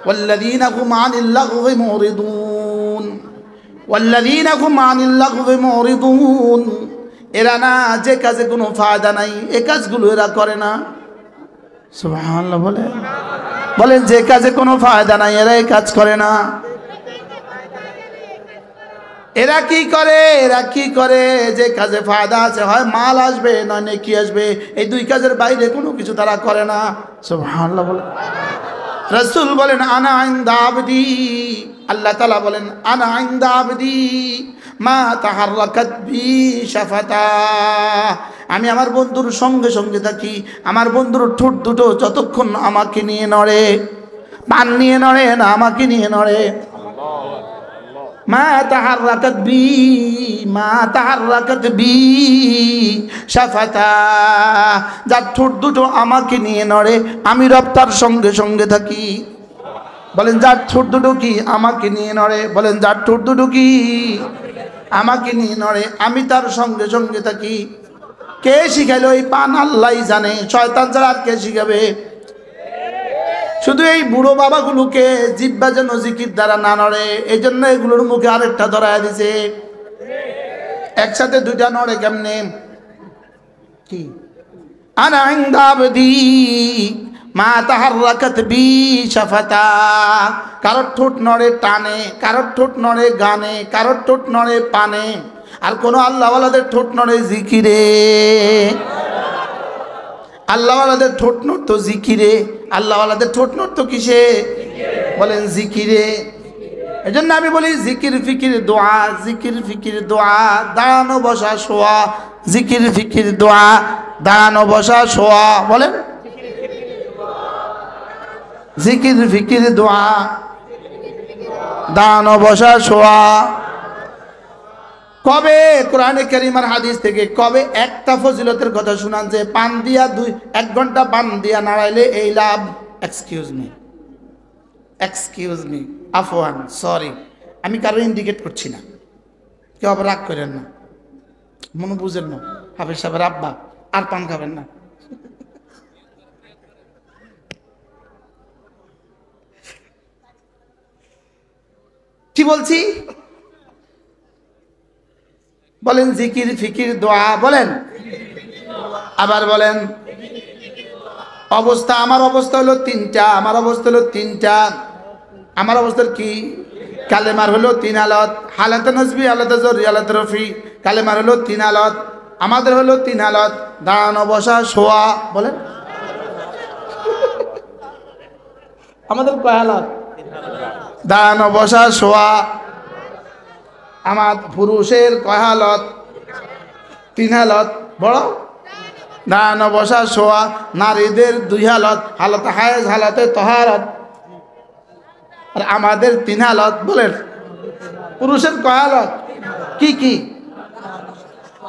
ওয়াল্লাযীনা হুম আনিল লাগওয়ি মুরিদুন, ওয়াল্লাযীনা হুম আনিল লাগওয়ি মুরিদুন। এরা না যে কাজে কোনো ফায়দা নাই এই কাজগুলো এরা করে না। সুবহানাল্লাহ বলেন যে কাজে কোনো ফায়দা নাই এরা এই কাজ করে না। এরা কি করে? এরা কি করে? যে কাজে ফায়দা আছে, হয় মাল আসবে নয় নেকি আসবে, এই দুই কাজের বাইরে কোনো কিছু তারা করে না। সুবহানাল্লাহ বলেন। রাসূল বলেন আনা ইনদা আবদি, আল্লাহ তাআলা বলেন আনা ইনদা আবদি মা তাহাররাকাত বি শাফাতা। আমি আমার বন্ধুর সঙ্গে সঙ্গে থাকি, আমার বন্ধুর ঠোঁট দুটো যতক্ষণ আমাকে নিয়ে নড়ে, পান নিয়ে নড়ে না আমাকে নিয়ে নড়ে। মা তাহাররাকাত বি, মা তাহাররাকাত বি শাফাতা, যার ঠোঁট দুটো আমাকে নিয়ে নড়ে আমি রব তার সঙ্গে সঙ্গে থাকি। বলেন যার ঠোঁট দুটো কি আমাকে নিয়ে নড়ে, বলেন যার ঠোঁট দুটো কি আমাকে নিয়ে নড়ে আমি তার সঙ্গে সঙ্গে থাকি। কে শিখাইলো এই পান? আল্লাহই জানে, শয়তান ছাড়া আর কে শিখাবে? শুধু এই বুড়ো বাবাগুলোকে জিহ্বা যেন জিকির দ্বারা না নড়ে এই জন্য এগুলোর মুখে আরেকটা ধরায় দিছে। একসাথে দুইটা নড়ে কেমনে? কি আনা ইনদা আবদি মা তাহাররাকাত বি শাফাতা। কারোর ঠোঁট নড়ে টানে, কারোর ঠোঁট নড়ে গানে, কারোর ঠোঁট নড়ে পানে, আর কোন আল্লাহওয়ালাদের ঠোঁট নড়ে জিকিরে। আল্লাহওয়ালাদের ঠোঁট নড়তো জিকিরে, আল্লাহওয়ালাদের ঠোঁট নড়তো কিসে? বলেন জিকিরে। এই জন্য আমি বলি জিকির ফিকির দোয়া, জিকির ফিকির দোয়া, দাঁড়ানো বসা শোয়া, জিকির ফিকির দোয়া, দাঁড়ানো বসা শোয়া। বলেন জিকির ফিকির দোয়া, দাঁড়ানো বসা শোয়া। কবে কোরআনে কারীম আর হাদিস থেকে কবে একটা ফজিলতের কথা শুনান যে পান দিয়া 1 ঘন্টা পান দিয়া নাড়াইলে এই লাভ? এক্সকিউজ মি, আফওয়ান, সরি, আমি কারো ইন্ডিকেট করছি না, কেউ আবার রাগ করেন না, মনে বুঝেন না। হাফেজ সাহেবের আব্বা আর পান খাবেন না। কি বলছি? বলেন জিকির ফিকির দোয়া। বলেন আবার বলেন। অবস্থা, আমার অবস্থা হলো 3টা, আমার অবস্থা হলো 3টা। আমার অবস্থার কি? কালেমার হলো 3 হালত, হালাতে নজবি, হালাতে জররি, হালাতে রফি। কালেমার হলো 3 হালত, আমাদের হলো 3 হালত, দাঁড়ানো বসা শোয়া। বলেন আমাদের কয় হালত? দাঁড়ানো বসা শোয়া। আমার পুরুষের কয় হালত? 3 হালত। বড় দাঁড়ানো বসা শোয়া। নারীদের 2 হালত, হালতে হায়েজ, হালতে তহারত। আর আমাদের 3 হালত। বলেন পুরুষের কয় হালত? কি কি?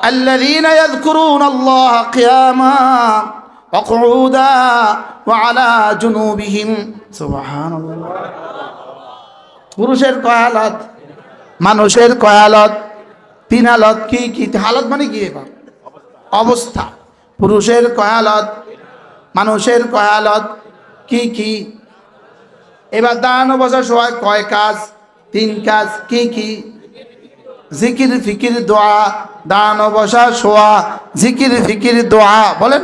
আল্লাযীনা ইয়াযকুরুনাল্লাহা কিয়ামা ওয়া কুউদা ওয়া আলা জুনুবিহিম। সুবহানাল্লাহ। পুরুষের কয় হালত? মানুষের কয় হালত? 3 হালত। কি কি হালত মানে কি? এবার অবস্থা। পুরুষের কয় হালত? মানুষের কয় হালত? কি কি? এবার দাঁড়ানো বসা শোয়া কয় কাজ? 3 কাজ। কি কি? জিকির ফিকির দোয়া, দাঁড়ানো বসা শোয়া, জিকির ফিকির দোয়া। বলেন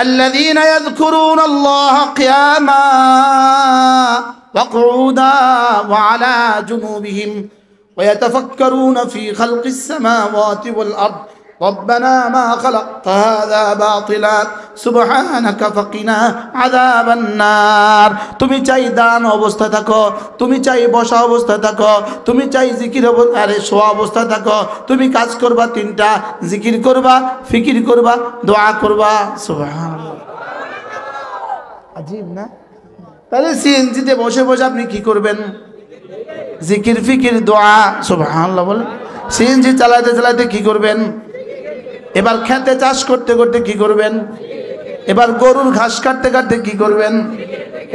الذين يذكرون الله قياما وقعودا وعلى جنوبهم ويتفكرون في خلق السماوات والأرض ربنا ما خلقت هذا باطلا سبحانك فقنا عذاب النار। তুমি চাই দান অবস্থা থাকো, তুমি চাই বসা অবস্থা থাকো, তুমি চাই জিকির আরে শোয়া অবস্থা থাকো, তুমি কাজ করবা 3টা, জিকির করবা, ফিকির করবা, দোয়া করবা। সুবহানাল্লাহ, আজীব না? তাহলে সিএনজিতে বসে বসে আপনি কি করবেন? জিকির ফিকির দোয়া। সুবহানাল্লাহ বলেন। সিএনজি চালাতে চালাতে কি করবেন? এবার খেতে চাষ করতে করতে কি করবেন? এবার গরুর ঘাস কাটতে কাটতে কি করবেন?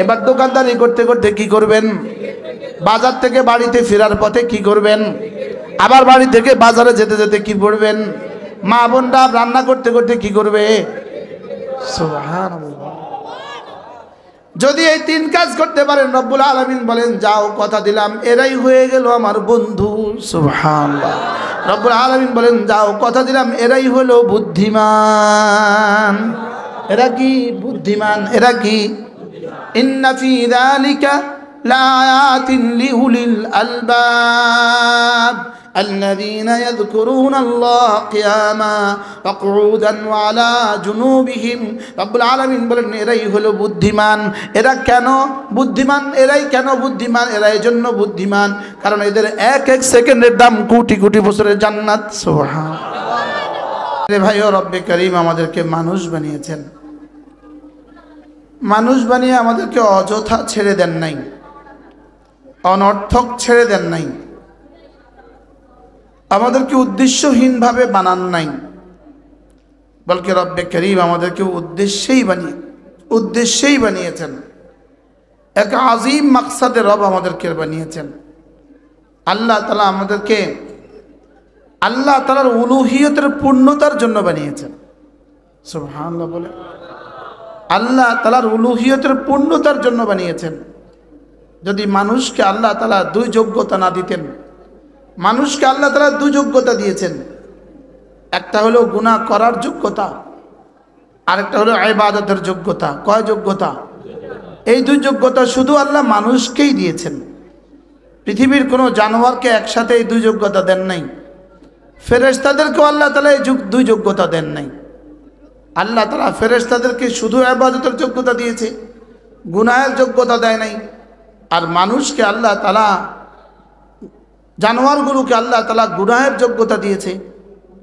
এবার দোকানদারি করতে করতে কি করবেন? বাজার থেকে বাড়িতে ফেরার পথে কি করবেন? আবার বাড়ি থেকে বাজারে যেতে যেতে কি করবেন? মা বোনরা রান্না করতে করতে কি করবে? সুবহানাল্লাহ। যদি এই তিন কাজ করতে পারেন রব্বুল আলামিন বলেন যাও কথা দিলাম এরাই হয়ে গেল আমার বন্ধু। সুবহানাল্লাহ। রব্বুল আলামিন বলেন যাও কথা দিলাম এরাই হলো বুদ্ধিমান। এরা কি বুদ্ধিমান? এরা কি? ইন্না ফি যালিকা লাআয়াতিন লিউলিল আলবাব الذين يذكرون الله قياما وقعودا وعلى جنوبهم। রব্বুল আলামিন বলেন এরাই হলো বুদ্ধিমান। এরা কেন বুদ্ধিমান? এরাই কেন বুদ্ধিমান? এরা এজন্য বুদ্ধিমান কারণ এদের এক এক সেকেন্ডের দাম কোটি কোটি বছরের জান্নাত। সুবহানাল্লাহ। রে ভাই ও রব্বে করিম আমাদেরকে মানুষ বানিয়েছেন, মানুষ বানিয়ে আমাদেরকে অযথা ছেড়ে দেন নাই, অনর্থক ছেড়ে দেন নাই, আমাদেরকে উদ্দেশ্যহীনভাবে বানান নাই, বলকে রব্বে করিম আমাদেরকে উদ্দেশ্যেই বানিয়েছেন। এক আজিম মাকসাদে রব আমাদেরকে বানিয়েছেন। আল্লাহ তাআলা আমাদেরকে আল্লাহ তাআলার উলুহিয়তের পূর্ণতার জন্য বানিয়েছেন। সুবহানাল্লাহ বলে। আল্লাহ তাআলার উলুহিয়তের পূর্ণতার জন্য বানিয়েছেন। যদি মানুষকে আল্লাহ তাআলা দুই যোগ্যতা না দিতেন, মানুষকে আল্লাহ তাআলা দুই যোগ্যতা দিয়েছেন, একটা হলো গুনাহ করার যোগ্যতা, আরেকটা হলো ইবাদতের যোগ্যতা। কয় যোগ্যতা? এই দুই যোগ্যতা শুধু আল্লাহ মানুষকেই দিয়েছেন। পৃথিবীর কোনো জানোয়ারকে একসাথে এই দুই যোগ্যতা দেন নাই। ফেরেশতাদেরকেও আল্লাহ তাআলা এই দুই যোগ্যতা দেন নাই। আল্লাহ তাআলা ফেরেশতাদেরকে শুধু ইবাদতের যোগ্যতা দিয়েছে, গুনাহের যোগ্যতা দেয় নাই। আর মানুষকে আল্লাহ তাআলা, জানোয়ারগুলোকে আল্লাহ তাআলা গুনাহের যোগ্যতা দিয়েছে,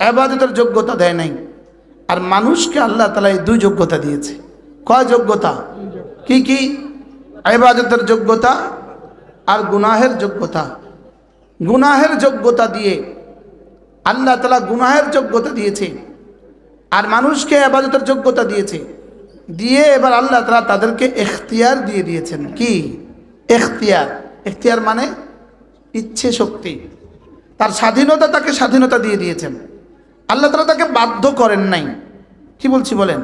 ইবাদতের যোগ্যতা দেয় নাই। আর মানুষকে আল্লাহ তাআলা এই দুই যোগ্যতা দিয়েছে। কয় যোগ্যতা? কি কি? ইবাদতের যোগ্যতা আর গুনাহের যোগ্যতা। গুনাহের যোগ্যতা দিয়ে আল্লাহ তাআলা গুনাহের যোগ্যতা দিয়েছে, আর মানুষকে ইবাদতের যোগ্যতা দিয়েছে। দিয়ে এবার আল্লাহ তাআলা তাদেরকে ইখতিয়ার দিয়ে দিয়েছেন। কি ইখতিয়ার? ইখতিয়ার মানে ইচ্ছে শক্তি, তার স্বাধীনতা, তাকে স্বাধীনতা দিয়ে দিয়েছেন। আল্লাহ তাআলা তাকে বাধ্য করেন নাই। কি বলছি বলেন?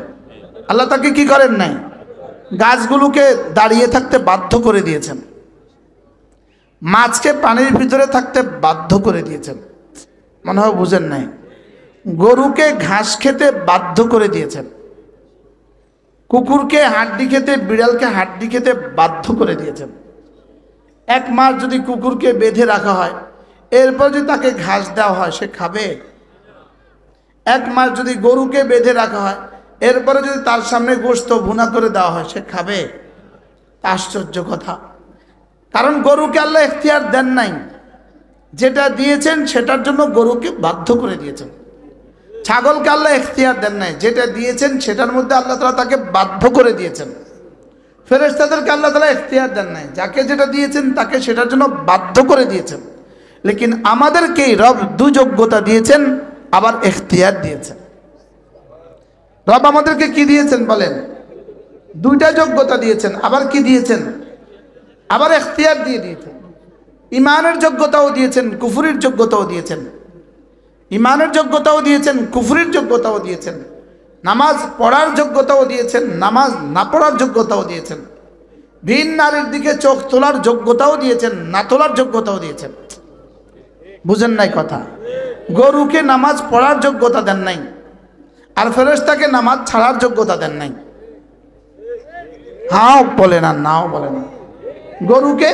আল্লাহ তাকে কি করেন নাই? গাছগুলোকে দাঁড়িয়ে থাকতে বাধ্য করে দিয়েছেন, মাছকে পানির ভিতরে থাকতে বাধ্য করে দিয়েছেন। মনে হয় বুঝেন নাই। গরুকে ঘাস খেতে বাধ্য করে দিয়েছেন, কুকুরকে হাড্ডি খেতে, বিড়ালকে হাড্ডি খেতে বাধ্য করে দিয়েছেন। এক মাস যদি কুকুরকে বেঁধে রাখা হয়, এরপর যদি তাকে ঘাস দেওয়া হয় সে খাবে? এক মাস যদি গরুকে বেঁধে রাখা হয়, এরপরে যদি তার সামনে গোশত ভুনা করে দেওয়া হয় সে খাবে? আশ্চর্য কথা। কারণ গরুকে আল্লাহ ইখতিয়ার দেন নাই, যেটা দিয়েছেন সেটার জন্য গরুকে বাধ্য করে দিয়েছেন। ছাগলকে আল্লাহ ইখতিয়ার দেন নাই, যেটা দিয়েছেন সেটার মধ্যে আল্লাহ তাআলা তাকে বাধ্য করে দিয়েছেন। ফেরেশতাদেরকে আল্লাহ তাআলা ইখতিয়ার দেন নাই, যাকে যেটা দিয়েছেন তাকে সেটার জন্য বাধ্য করে দিয়েছেন। লেকিন আমাদেরকেই রব দুই যোগ্যতা দিয়েছেন, আবার ইখতিয়ার দিয়েছেন। রব আমাদেরকে কি দিয়েছেন বলেন? দুইটা যোগ্যতা দিয়েছেন, আবার কি দিয়েছেন? আবার ইখতিয়ার দিয়ে দিয়েছেন। ইমানের যোগ্যতাও দিয়েছেন, কুফরির যোগ্যতাও দিয়েছেন। ইমানের যোগ্যতাও দিয়েছেন, কুফরির যোগ্যতাও দিয়েছেন। নামাজ পড়ার যোগ্যতাও দিয়েছেন, নামাজ না পড়ার যোগ্যতাও দিয়েছেন। ভিন নারীর দিকে চোখ তোলার যোগ্যতাও দিয়েছেন, না তোলার যোগ্যতাও দিয়েছেন। বুঝেন নাই কথা? গরুকে নামাজ পড়ার যোগ্যতা দেন নাই, আর ফেরেশতাকে নামাজ ছাড়ার যোগ্যতা দেন নাই। হাও বলে না, নাও বলে না। গরুকে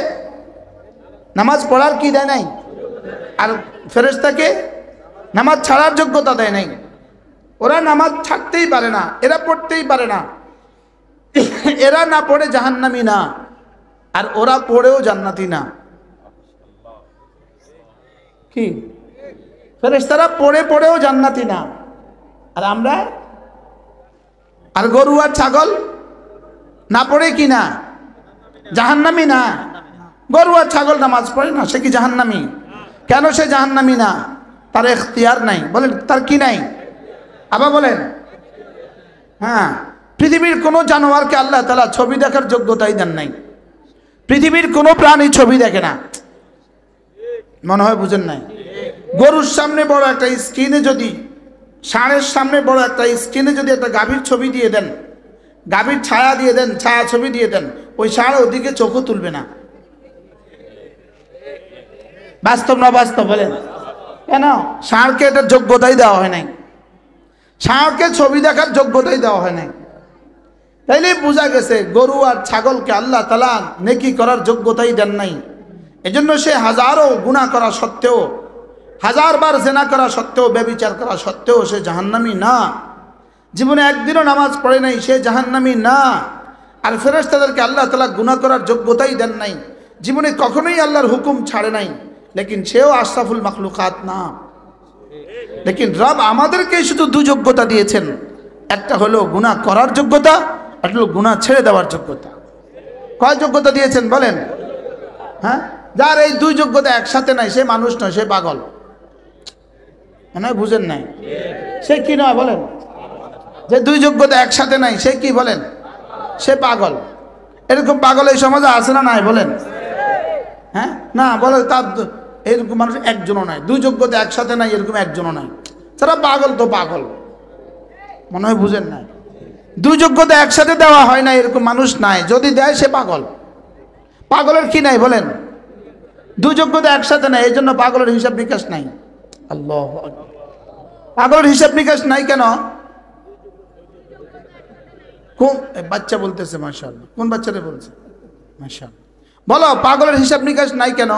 নামাজ পড়ার কি দেয় নাই, আর ফেরেশতাকে নামাজ ছাড়ার যোগ্যতা দেয় নাই। ওরা নামাজ ছাড়তেই পারে না, এরা পড়তেই পারে না। এরা না পড়ে জাহান্নামী না, আর ওরা পড়েও জান্নাতি না। কি? ফেরেশতারা পড়েও জান্নাতি না, আর আমরা? আর গরু আর ছাগল না পড়ে কি না? জাহান্নামী না। গরু আর ছাগল নামাজ পড়ে না, সে কি জাহান্নামী? কেন সে জাহান্নামী না? তার ইখতিয়ার নাই। বলেন তার কি নাই? আবার বলেন। হ্যাঁ, পৃথিবীর কোনো জানোয়ারকে আল্লাহ তাআলা ছবি দেখার যোগ্যতাই দেন নাই। পৃথিবীর কোনো প্রাণী ছবি দেখে না। মনে হয় বুঝেন নাই। গরুর সামনে বড় একটা স্ক্রিনে যদি, ষাঁড়ের সামনে বড় একটা স্ক্রিনে যদি একটা গাভীর ছবি দিয়ে দেন, গাভীর ছায়া দিয়ে দেন, ছায়া ছবি দিয়ে দেন, ওই ষাঁড় ওদিকে চোখও তুলবে না। বাস্তব না বাস্তব বলেন? কেন? ষাঁড়কে এটা যোগ্যতাই দেওয়া হয় নাই, ষাঁড়কে ছবি দেখার যোগ্যতাই দেওয়া হয় নাই। তাইলে বোঝা গেছে গরু আর ছাগলকে আল্লাহ তাআলা নেকি করার যোগ্যতাই দেন নাই। এজন্য সে হাজারো গুনাহ করা সত্ত্বেও, হাজারবার জিনা করা সত্ত্বেও, ব্যভিচার করা সত্ত্বেও সে জাহান্নামী না। জীবনে একদিনও নামাজ পড়ে নাই, সে জাহান্নামী না। আর ফেরেশতাদেরকে আল্লাহ তাআলা গুনাহ করার যোগ্যতাই দেন নাই, জীবনে কখনোই আল্লাহর হুকুম ছাড়ে নাই, লেকিন সেও আশরাফুল মাখলুকাত না। লেকিন রব আমাদেরকে শুধু দুই যোগ্যতা দিয়েছেন, একটা হলো গুনাহ করার যোগ্যতা, একটা হলো গুনাহ ছেড়ে দেওয়ার যোগ্যতা। কয় যোগ্যতা দিয়েছেন বলেন? হ্যাঁ, যার এই দুই যোগ্যতা একসাথে নাই সে মানুষ নয়, সে পাগল। মানে বুঝেন নাই? সে কি নয় বলেন? যে দুই যোগ্যতা একসাথে নাই সে কি বলেন? সে পাগল। এরকম পাগল এই সমাজে আছে না নাই বলেন? হ্যাঁ, না বলে তার এরকম মানুষ একজনও নাই, দুই যোগ্যতা একসাথে নাই এরকম একজনও নাই। তারা পাগল তো পাগল, মনে হয় বুঝেন নাই? দুই যোগ্যতা একসাথে দেওয়া হয় না এরকম মানুষ নাই, যদি দেয় সে পাগল। পাগলের কি নাই বলেন? দুই যোগ্যতা একসাথে নাই, এই জন্য পাগলের হিসাব নিকাশ নাই। আল্লাহ, পাগলের হিসাব নিকাশ নাই কেন? কোন বাচ্চা বলতেছে মাশাআল্লাহ? কোন বাচ্চারে বলছে মাশাআল্লাহ? বলো, পাগলের হিসাব নিকাশ নাই কেন?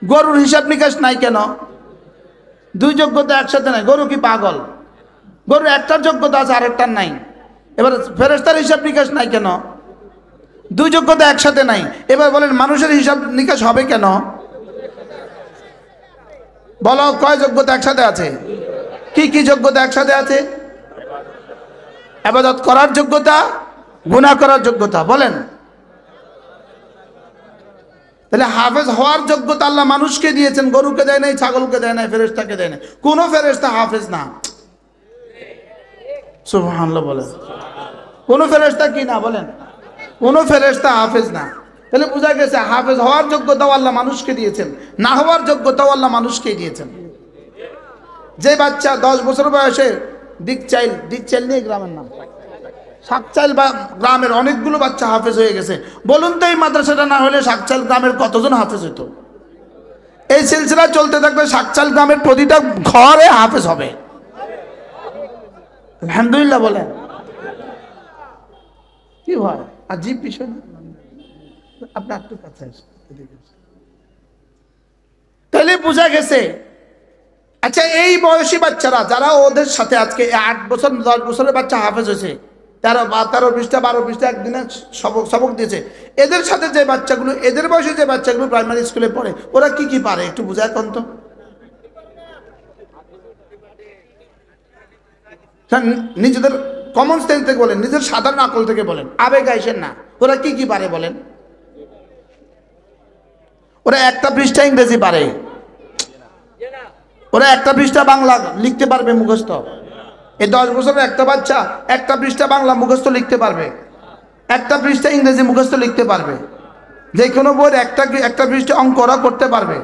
গরুর হিসাব নিকাশ নাই কেন? দুই যোগ্যতা একসাথে নাই। গরু কি পাগল? গরুর একটার যোগ্যতা আছে আরেকটার নাই। এবার ফেরেশতার হিসাব নিকাশ নাই কেন? দুই যোগ্যতা একসাথে নাই। এবার বলেন মানুষের হিসাব নিকাশ হবে কেন? বলো, কয় যোগ্যতা একসাথে আছে? কি কি যোগ্যতা একসাথে আছে? ইবাদত করার যোগ্যতা, গুনাহ করার যোগ্যতা। বলেন, তাহলে হাফেজ হওয়ার যোগ্যতা আল্লাহ মানুষকে দিয়েছেন, গরুকে দেয় নাই, ছাগলকে দেয় নাই, ফেরেশতাকে দেয় নাই। কোন ফেরেশতা হাফেজ না। সুবহানাল্লাহ বলেন। কোন ফেরেশতা কি না বলেন? কোন ফেরেশতা হাফেজ না। তাহলে বোঝা গেছে হাফেজ হওয়ার যোগ্যতাও আল্লাহ মানুষকে দিয়েছেন, না হওয়ার যোগ্যতাও আল্লাহ মানুষকে দিয়েছেন। যে বাচ্চা 10 বছর বয়সে দিকচাইল নিয়ে গ্রামের নাম শাকচাইল বা গ্রামের অনেকগুলো বাচ্চা হাফেজ হয়ে গেছে। বলুন তো, এই মাদ্রাসাটা না হলে শাকচাইল গ্রামের কতজন হাফেজ হতো? এই সিলসিলা চলতে থাকবে, শাকচাইল গ্রামের প্রতিটা ঘরে হাফেজ হবে। আলহামদুলিল্লাহ বলেন। কি হয় আজীব বিষয় না? আপনি একটু কাছে আসেন। তাহলে বোঝা গেছে, আচ্ছা এই বয়সী বাচ্চারা যারা ওদের সাথে আজকে 8 বছর 10 বছরের বাচ্চা হাফেজ হয়েছে, 13 পৃষ্ঠা 12 পৃষ্ঠা একদিনে সবক দিয়েছে, এদের সাথে যে বাচ্চাগুলো, এদের বয়সে যে বাচ্চাগুলো প্রাইমারি স্কুলে পড়ে, ওরা কি কি পারে একটু বুঝায় কোন তো? নিজেদের কমন সেন্স থেকে বলেন, নিজের সাধারণ আকল থেকে বলেন, আবেগ আইসেন না। ওরা কি কি পারে বলেন? ওরা একটা পৃষ্ঠা ইংরেজি পারে, ওরা একটা পৃষ্ঠা বাংলা লিখতে পারবে মুখস্থ। এই 10 বছরের একটা বাচ্চা একটা পৃষ্ঠা বাংলা মুখস্থ লিখতে পারবে, একটা পৃষ্ঠা ইংরেজি মুখস্থ লিখতে পারবে, যে কোনো বইয়ের একটা পৃষ্ঠা অঙ্ক ওরা করতে পারবে।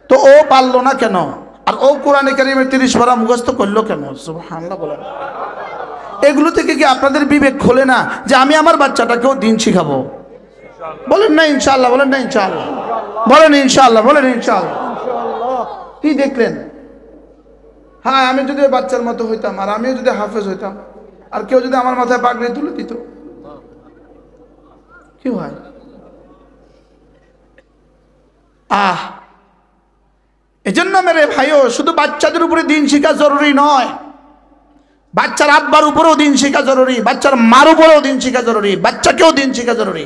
তো ও পারলো না কেন? আর ও কোরআনে কারিমের 30 পারা মুখস্থ করলো কেন? সুবহানাল্লাহ বলেন। এগুলো থেকে কি আপনাদের বিবেক খোলে না যে আমি আমার বাচ্চাটাকেও দিন শিখাবো? বলেন না ইনশাআল্লাহ, বলেন না ইনশাআল্লাহ, বলেন ইনশাআল্লাহ, বলেন ইনশাআল্লাহ। কি দেখলেন? হ্যাঁ, আমি যদি বাচ্চার মতো হইতাম, আর আমিও যদি হাফেজ হইতাম, আর কেউ যদি আমার মাথায় পাগড়ি তুলে দিত, কি হয়? এজন্য মেরে ভাইও, শুধু বাচ্চাদের উপরে দিন শিখা জরুরি নয়, বাচ্চার আব্বার উপরেও দিন শিখা জরুরি, বাচ্চার মার উপরেও দিন শিখা জরুরি, বাচ্চাকেও দিন শিখা জরুরি।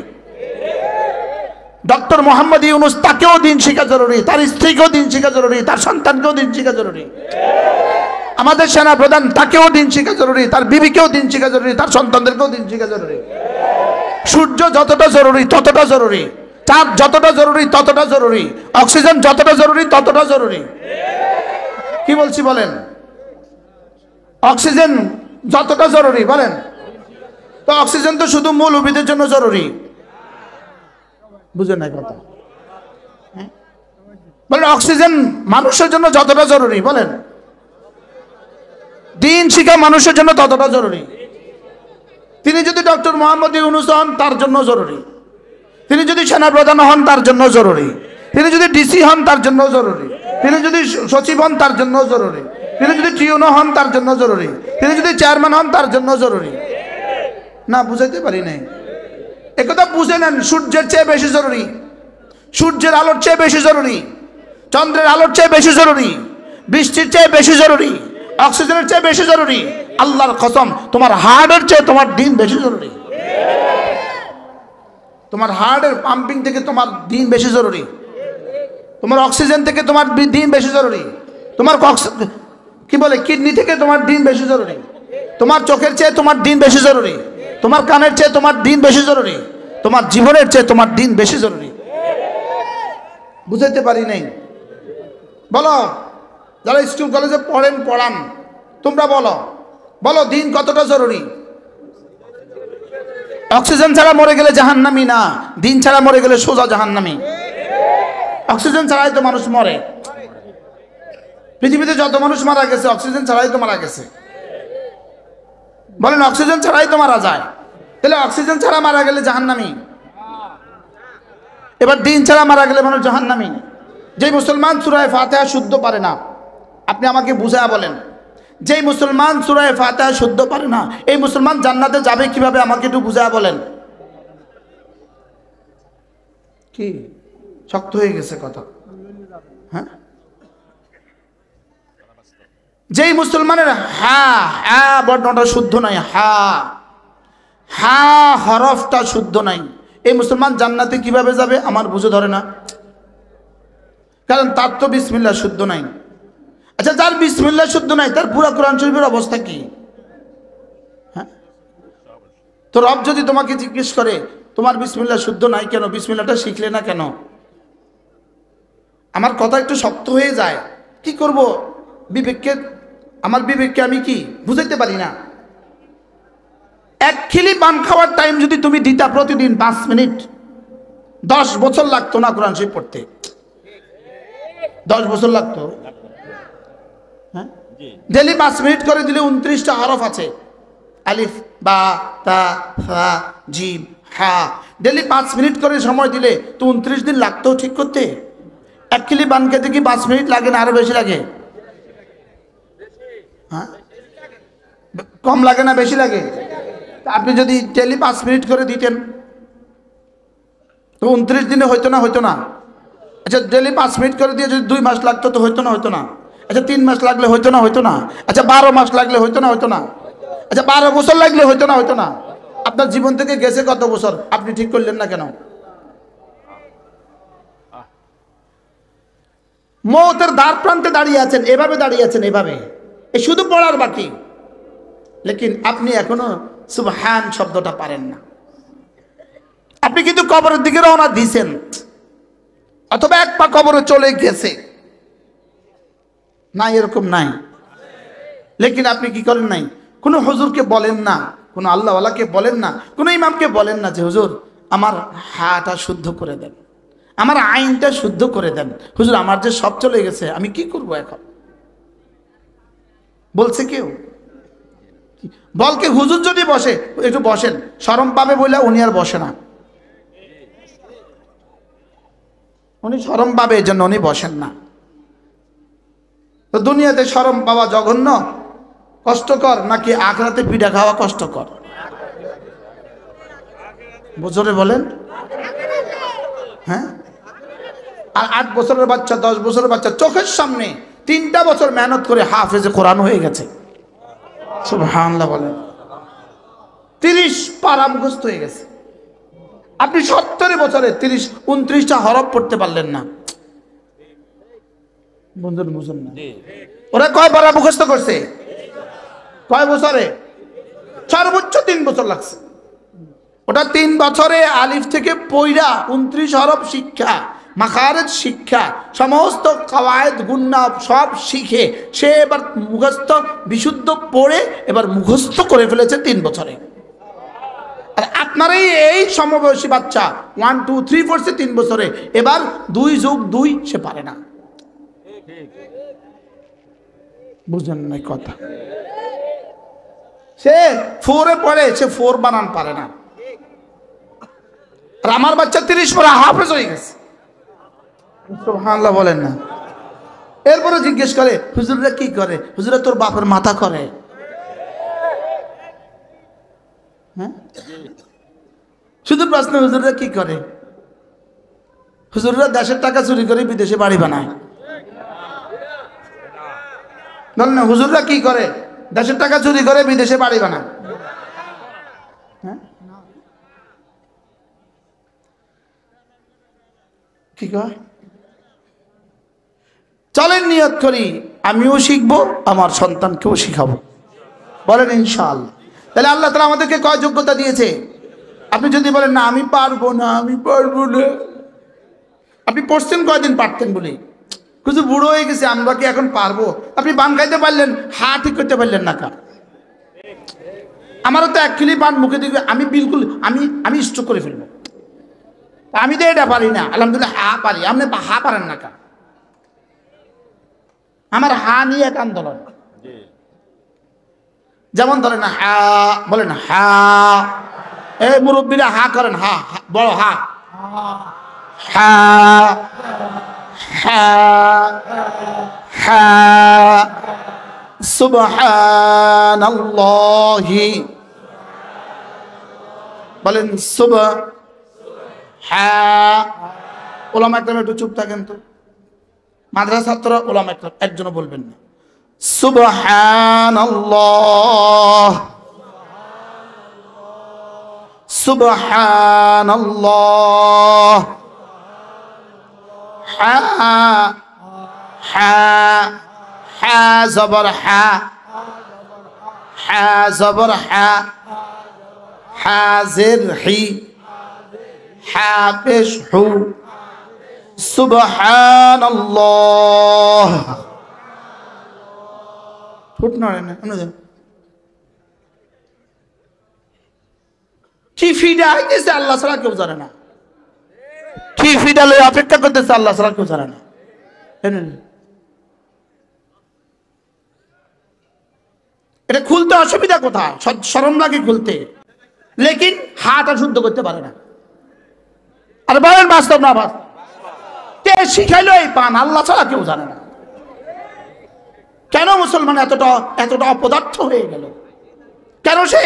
ডক্টর মোহাম্মদ ইউনূস, তাকেও দিন শিখা জরুরি, তার স্ত্রীকেও দিন শিখা জরুরি, তার সন্তানকেও দিন শিখা জরুরি। আমাদের সেনা প্রধান, তাকেও দিন শিখা জরুরি, তার বিবিকেও দিন শিখা জরুরি, তার সন্তানদেরকেও দিন শিখা জরুরি। সূর্য যতটা জরুরি ততটা জরুরি, চাঁদ যতটা জরুরি ততটা জরুরি, অক্সিজেন যতটা জরুরি ততটা জরুরি। কি বলছি বলেন? অক্সিজেন যতটা জরুরি বলেন তো, অক্সিজেন তো শুধু মৌলবীদের জন্য জরুরি, বুঝেন না কথা? বলেন, অক্সিজেন মানুষের জন্য যতটা জরুরি, বলেন দিন শিখা মানুষের জন্য ততটা জরুরি। তিনি যদি ডক্টর মোহাম্মদ ইউনূস হন তার জন্য জরুরি, তিনি যদি সেনাপ্রধান হন তার জন্য জরুরি, তিনি যদি ডিসি হন তার জন্য জরুরি, তিনি যদি সচিব হন তার জন্য জরুরি, তিনি যদি টিউনো হন তার জন্য জরুরি, তিনি যদি চেয়ারম্যান হন তার জন্য জরুরি। না বুঝাইতে পারি নাই, একথা বুঝে নেন। সূর্যের চেয়ে বেশি জরুরি, সূর্যের আলোর চেয়ে বেশি জরুরি, চন্দ্রের আলোর চেয়ে বেশি জরুরি, বৃষ্টির চেয়ে বেশি জরুরি, অক্সিজেনের চেয়ে বেশি জরুরি। আল্লাহর কসম, তোমার হার্টের চেয়ে তোমার দিন বেশি জরুরি। তোমার হার্টের পাম্পিং থেকে তোমার দিন বেশি জরুরি, তোমার অক্সিজেন থেকে তোমার দিন বেশি জরুরি, তোমার কি বলে কিডনি থেকে তোমার দিন বেশি জরুরি, তোমার চোখের চেয়ে তোমার দিন বেশি জরুরি, তোমার কানের চেয়ে তোমার দিন বেশি জরুরি, তোমার জীবনের চেয়ে তোমার দিন বেশি জরুরি। বুঝাইতে পারি নাই? বলো, যারা স্কুল কলেজে পড়েন পড়ান, তোমরা বলো বলো দিন কতটা জরুরি? অক্সিজেন ছাড়া মরে গেলে জাহান্নামী না, দিন ছাড়া মরে গেলে সোজা জাহান্নামী। অক্সিজেন ছাড়াই তো মানুষ মরে। পৃথিবীতে যত মানুষ মারা গেছে অক্সিজেন ছাড়াই তো মারা গেছে। বলেন অক্সিজেন ছাড়াই তো মারা যায়, তাহলে অক্সিজেন ছাড়া মারা গেলে জাহান্নামী। এবার দিন ছাড়া মারা গেলে মানুষ জাহান্নামী। যে মুসলমান সূরা ফাতিহা শুদ্ধ পারে না, আপনি আমাকে বুঝায়া বলেন, যেই মুসলমান সূরা ফাতিহা শুদ্ধ পারে না, এই মুসলমান জান্নাতে যাবে কিভাবে? আমাকে একটু বুঝায়া বলেন। কি শক্ত হয়ে গেছে কথা? হ্যাঁ, যেই মুসলমানের হা হা বর্ণটা শুদ্ধ নাই, হা হা হরফটা শুদ্ধ নাই, এই মুসলমান জান্নাতে কিভাবে যাবে? আমার বুঝে ধরে না, কারণ তার তো বিসমিল্লাহ শুদ্ধ নাই। আচ্ছা, যার বিসমিল্লাহ শুদ্ধ নাই তার পুরা কোরআন শরীফের অবস্থা কি? হ্যাঁ, তো রব যদি তোমাকে জিজ্ঞেস করে তোমার বিসমিল্লাহ শুদ্ধ নাই কেন, বিসমিল্লাহটা শিখলে না কেন? আমার কথা একটু শক্ত হয়ে যায়, কি করব? বিবেককে, আমার বিবেককে আমি কি বুঝাইতে পারি না। এক খিলি পান খাওয়ার টাইম যদি তুমি দিতা প্রতিদিন 5 মিনিট, 10 বছর লাগতো না কোরআন শরীফ পড়তে? 10 বছর লাগতো। হ্যাঁ, ডেলি 5 মিনিট করে দিলে 29টা হরফ আছে, আলিফ বা তা সা জিম হা। ডেলি 5 মিনিট করে সময় দিলে তো 29 দিন লাগতো ঠিক করতে। এক খিলি পান খেতে কি 5 মিনিট লাগে না আরো বেশি লাগে? হ্যাঁ, কম লাগে না বেশি লাগে? আপনি যদি ডেলি 5 মিনিট করে দিতেন তো 29 দিনে হইতো না? হইতো না? আচ্ছা, ডেলি 5 মিনিট করে দিয়ে যদি 2 মাস লাগতো তো হইতো না? হইতো না? আচ্ছা, 3 মাস লাগলে হইতো না? হইতো না? আচ্ছা, 12 মাস লাগলে হইতো না? হইতো না? আচ্ছা, 12 বছর লাগলে হইতো না? হইতো না? আপনার জীবন থেকে গেছে কত বছর, আপনি ঠিক করলেন না কেন? মওতের দ্বার প্রান্তে দাঁড়িয়ে আছেন, এভাবে দাঁড়িয়ে আছেন, এভাবে, এই শুধু পড়ার বাকি, লেকিন আপনি এখনো সুবহান শব্দটা পারেন না। আপনি কিন্তু কবরের দিকে রওনা দিয়েছেন, অথবা এক পা কবরে চলে গেছে না, এরকম নাই, লেকিন আপনি কি করেন নাই? কোনো হুজুরকে বলেন না, কোনো আল্লাহওয়ালাকে বলেন না, কোনো ইমামকে বলেন না যে হুজুর আমার হাটা শুদ্ধ করে দেন, আমার আইনটা শুদ্ধ করে দেন, হুজুর আমার যে সব চলে গেছে, আমি কি করব এখন? বলছে কেউ? বলকে হুজুর যদি বসে, একটু বসেন, শরম পাবে বলে উনি আর বসে না। উনি শরম পাবে এই জন্য উনি বসেন না। তো দুনিয়াতে শরম পাওয়া জঘন্য কষ্টকর, নাকি আখিরাতে পিঠা খাওয়া কষ্টকর? বছরে বলেন। হ্যাঁ, আর 8 বছরের বাচ্চা, 10 বছরের বাচ্চা চোখের সামনে 3টা বছর মেহনত করে হাফেজে কোরআন হয়ে গেছে। সুবহানাল্লাহ বলেন। 30 পারা মুখস্থ হয়ে গেছে। আপনি 70 বছরে 29টা হরফ পড়তে পারলেন না। বুঝুন না, ওরা কয় পারা মুখস্থ করছে? কয় বছরে? সর্বোচ্চ 3 বছর লাগছে। ওটা 3 বছরে আলিফ থেকে পয়রা 29 হরফ শিক্ষা, মাখারেজ শিক্ষা, সমস্ত কাওয়ায়েদ গুন্না সব শিখে সে এবার মুখস্থ বিশুদ্ধ পড়ে এবার মুখস্থ করে ফেলেছে 3 বছরে। আর আপনার এই সমবয়সী বাচ্চা 1 2 3 পড়ছে 3 বছরে, এবার 2 + 2 সে পারে না। বুঝেন না কথা? সে ফোরে পড়ে, সে ফোর বানান পারে না। আর আমার বাচ্চা 30 পরে হাফেজ হয়ে গেছে। সুবহানাল্লাহ বলেন না। এরপরে জিজ্ঞেস করে হুজুররা কি করে? হুজুরা তোর বাপের মাথা করে। হ্যাঁ, শুধু প্রশ্ন হুজুররা কি করে? হুজুররা দেশের টাকা চুরি করে বিদেশে বাড়ি বানায়। বল না, হুজুররা কি করে? দেশের টাকা চুরি করে বিদেশে বাড়ি বানায়। হ্যাঁ, কি কয়? চলেন নিয়ত করি, আমিও শিখবো, আমার সন্তানকেও শিখাবো। বলেন ইনশাআল্লাহ। তাহলে আল্লাহ তাআলা আমাদেরকে কয় যোগ্যতা দিয়েছে? আপনি যদি বলেন না আমি পারবো না, আমি পারবো না, আপনি পড়ছেন কয়দিন পারতেন বলে? কিছু বুড়ো হয়ে গেছে, আমরা কি এখন পারবো? আপনি পান খাইতে পারলেন, হা ঠিক করতে পারলেন না কা? আমারও তো 1 কিলো পান মুখে দিবে, আমি বিলকুল আমি স্ট্রোক করে ফেলবো। আমি তো এটা পারি না, আলহামদুলিল্লাহ হা পারি, আপনি হা পারেন না কা? আমার হা নিয়ে এক আন্দোলন। যেমন ধরেন হা, বলেন হা, এই মুরব্বীরা হা করেন, হা, বড় হা, হা, হা, হা, সুবহানাল্লাহি, বলেন সুবহ, হা। ওলামা একরাম একটু চুপ থাকেন তো, মাদ্রাসা ছাত্র ওলামা একরাম একজনও বলবেন না। সুবহানাল্লাহ, সুবহানাল্লাহ, হা, হা, হা জবর হা, হা জবর হা, হা জের হি, হা পেশ হু, সুবহানাল্লাহ। ঠোঁট নড়ে না, কি ফিডা হইতেছে আল্লাহ ছাড়া কেউ জানে না। কি ফিডা লই অপেক্ষা করতেছে আল্লাহ ছাড়া কেউ জানে না। এটা খুলতে অসুবিধা কোথায়? শরম লাগে খুলতে, লেকিন হাতটা শুদ্ধ করতে পারে না। আর বলেন বাস্তব না বাস্তব? কে শিখাইলো এই পান? আল্লাহ ছাড়া কেউ জানে না। কেন মুসলমান এতটা অপদার্থ হয়ে গেল? কেন সে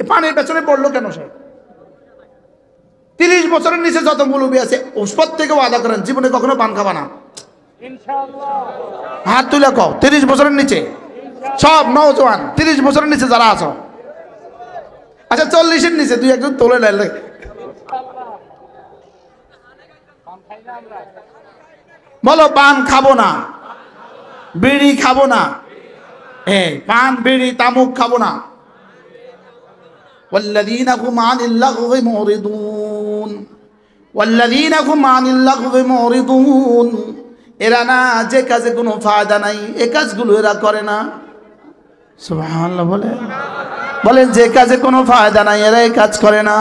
পানের পেছনে পড়লো? কেন সে 30 বছরের নিচে যত মুলুবি আছে ওষুধ থেকে ওয়াদা করেন জীবনে কখনো পান খাবা না? হাত তুলে কও 30 বছরের নিচে সব নওজোয়ান, 30 বছরের নিচে যারা আছো, আচ্ছা 40-এর নিচে দুই একজন তোলে নেয়, বলো পান খাবো না, বিড়ি খাবো না, পান বিড়ি তামুক খাবো না। والذين هم عن اللغو معرضون والذين هم عن اللغو معرضون। এরা না যে কাজে কোনো ফায়দা নাই এই কাজগুলো এরা করে না। সুবহানাল্লাহ বলেন যে কাজে কোনো ফায়দা নাই এরা এই কাজ করে না।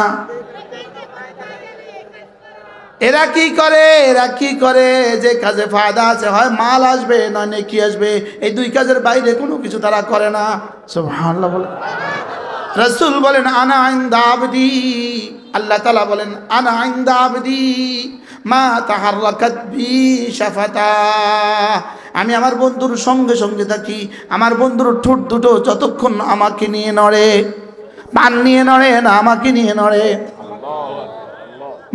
এরা কি করে? এরা কি করে? যে কাজে ফায়দা আছে, হয় মাল আসবে না নেকি আসবে, এই দুই কাজের বাইরে কোনো কিছু তারা করে না। সুবহানাল্লাহ বলেন। রাসূল বলেন আনা ইনদা আবদি, আল্লাহ তাআলা বলেন আনা ইনদা আবদি মা তাহাররাকাত বি শাফাতা। আমি আমার বন্ধুর সঙ্গে সঙ্গে থাকি, আমার বন্ধুর ঠোঁট দুটো যতক্ষণ আমাকে নিয়ে নড়ে, পান নিয়ে নড়ে না, আমাকে নিয়ে নড়ে।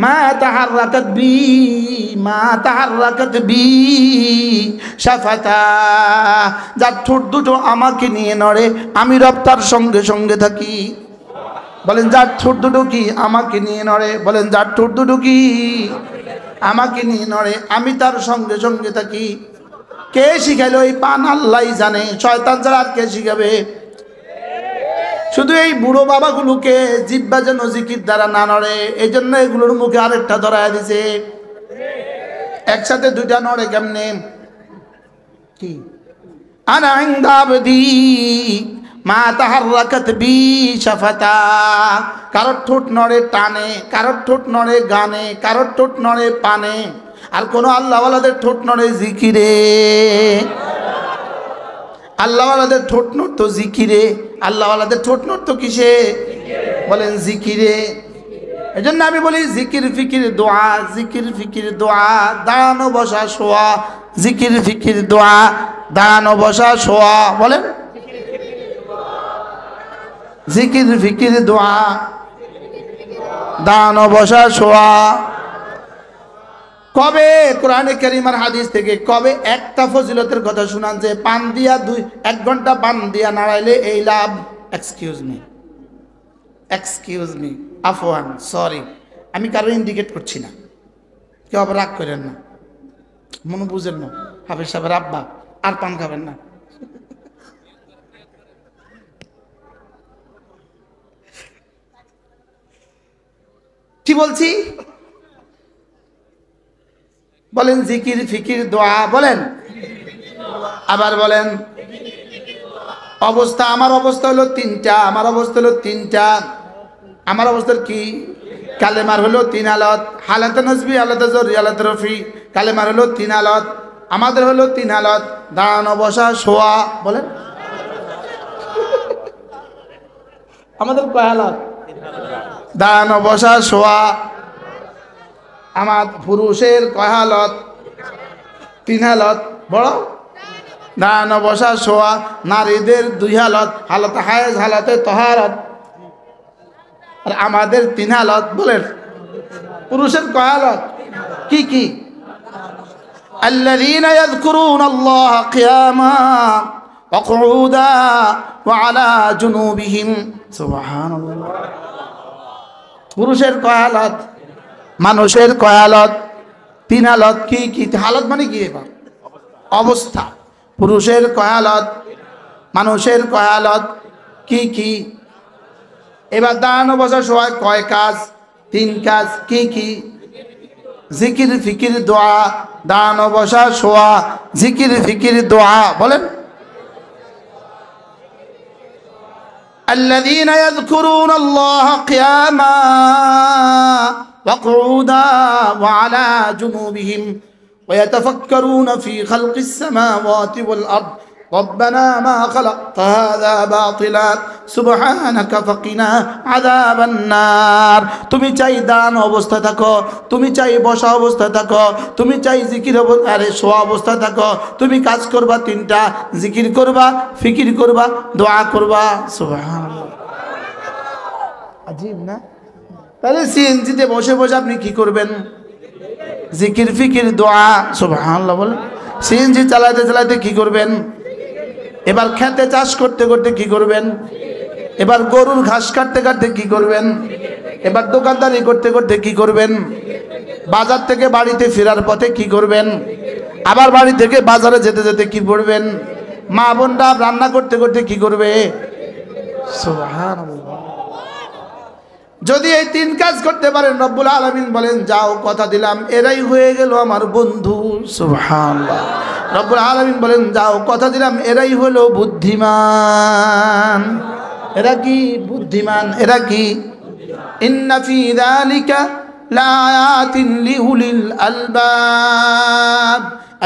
মা তাহাররাকাত বি শাফাতা, যার ঠোঁট দুটো আমাকে নিয়ে নড়ে, আমি রব তার সঙ্গে সঙ্গে থাকি। বলেন যার ঠোঁট দুটো কি আমাকে নিয়ে নড়ে, বলেন যার ঠোঁট দুটো কি আমাকে নিয়ে নড়ে, আমি তার সঙ্গে সঙ্গে থাকি। কে শিখাইলো এই পান? আল্লাহই জানে, শয়তান ছাড়া আর কে শিখাবে? শুধু এই বুড়ো বাবাগুলোকে জিহ্বা যেন জিকির দ্বারা না নড়ে, এই জন্য এগুলোর মুখে আরেকটা ধরায় দিছে। একসাথে দুইটা নড়ে কেমনে? কি আনা ইনদা আবদি মা তাহাররাকাত বি শাফাতা। কারোর ঠোঁট নড়ে টানে, কারোর ঠোঁট নড়ে গানে, কারোর ঠোঁট নড়ে পানে, আর কোন আল্লাহওয়ালাদের ঠোঁট নড়ে জিকিরে। আল্লাহওয়ালাদের ঠোঁট নড়তো জিকিরে, আল্লাহওয়ালাদের ঠোঁট নড়তো কিসে? বলেন জিকিরে। এই জন্য আমি বলি জিকির ফিকির দোয়া, জিকির ফিকির দোয়া, দাঁড়ানো বসা শোয়া, জিকির ফিকির দোয়া, দাঁড়ানো বসা শোয়া। বলেন জিকির ফিকির দোয়া, দাঁড়ানো বসা শোয়া। কবে কোরআনে কারীম আর হাদিস থেকে কবে একটা ফজিলতের কথা শুনান যে পান দিয়া 1 ঘন্টা পান দিয়া নাড়াইলে এই লাভ? এক্সকিউজ মি, আফওয়ান, সরি, আমি কারো ইন্ডিকেট করছি না, কেউ আবার রাগ করেন না, মনে বুঝেন না। হাফেজ সাহেবের আব্বা আর পান খাবেন না। কি বলছি? বলেন জিকির ফিকির দোয়া। বলেন আবার বলেন। অবস্থা, আমার অবস্থা হলো 3টা, আমার অবস্থা হলো 3টা। আমার অবস্থার কি? কালেমার হলো 3 হালত, হালাতে নজবি, হালাতে জরুরি, হালাতে রফি। কালেমার হলো 3 হালত, আমাদের হলো 3 হালত, দাঁড়ানো বসা শোয়া। বলেন আমাদের কয় হালত? দাঁড়ানো বসা শোয়া। আমার পুরুষের কয় হালত? 3 হালত। বড় দাঁড়ানো বসা শোয়া। নারীদের 2 হালত, হালতে হায়েজ, হালতে তহারত। আর আমাদের 3 হালত। বলেন পুরুষের কয় হালত? কি কি? الذين يذكرون الله قياما وقعودا وعلى جنوبهم سبحان الله। পুরুষের কয় হালত? মানুষের কয় হালত? 3 হালত। কি কি হালত মানে কি? এবার অবস্থা। পুরুষের কয় হালত? মানুষের কয় হালত? কি কি? এবার দাঁড়ানো বসা শোয়া কয় কাজ? 3 কাজ। কি কি? জিকির ফিকির দোয়া, দাঁড়ানো বসা শোয়া, জিকির ফিকির দোয়া। বলেন الذين يذكرون الله قياما وقعودا وعلى جنوبهم ويتفكرون في خلق السماوات والأرض ربنا ما خلقت هذا باطلا سبحانك فقنا عذاب النار। তুমি চাই দান অবস্থা থাকো, তুমি চাই বসা অবস্থা থাকো, তুমি চাই জিকির আরে শোয়া অবস্থা থাকো, তুমি কাজ করবা 3টা, জিকির করবা, ফিকির করবা, দোয়া করবা। সুবহানাল্লাহ, আজীব না? তাহলে সিএনজিতে বসে বসে আপনি কি করবেন? জিকির ফিকির দোয়া। সুবহানাল্লাহ বলেন। সিএনজি চালাতে চালাতে কি করবেন? এবার খেতে চাষ করতে করতে কি করবেন? এবার গরুর ঘাস কাটতে কাটতে কি করবেন? এবার দোকানদারি করতে করতে কি করবেন? বাজার থেকে বাড়িতে ফেরার পথে কি করবেন? আবার বাড়ি থেকে বাজারে যেতে যেতে কি করবেন? মা বোনরা রান্না করতে করতে কি করবে? সুবহানাল্লাহ। যদি এই 3 কাজ করতে পারেন, রব্বুল আলামিন বলেন যাও কথা দিলাম এরাই হয়ে গেল আমার বন্ধু। সুবহানাল্লাহ। রব্বুল আলামিন বলেন যাও কথা দিলাম এরাই হলো বুদ্ধিমান। এরা কি বুদ্ধিমান? এরা কি? ইন্না ফি যালিকা লাআয়াতিন লিউলিল আলবাব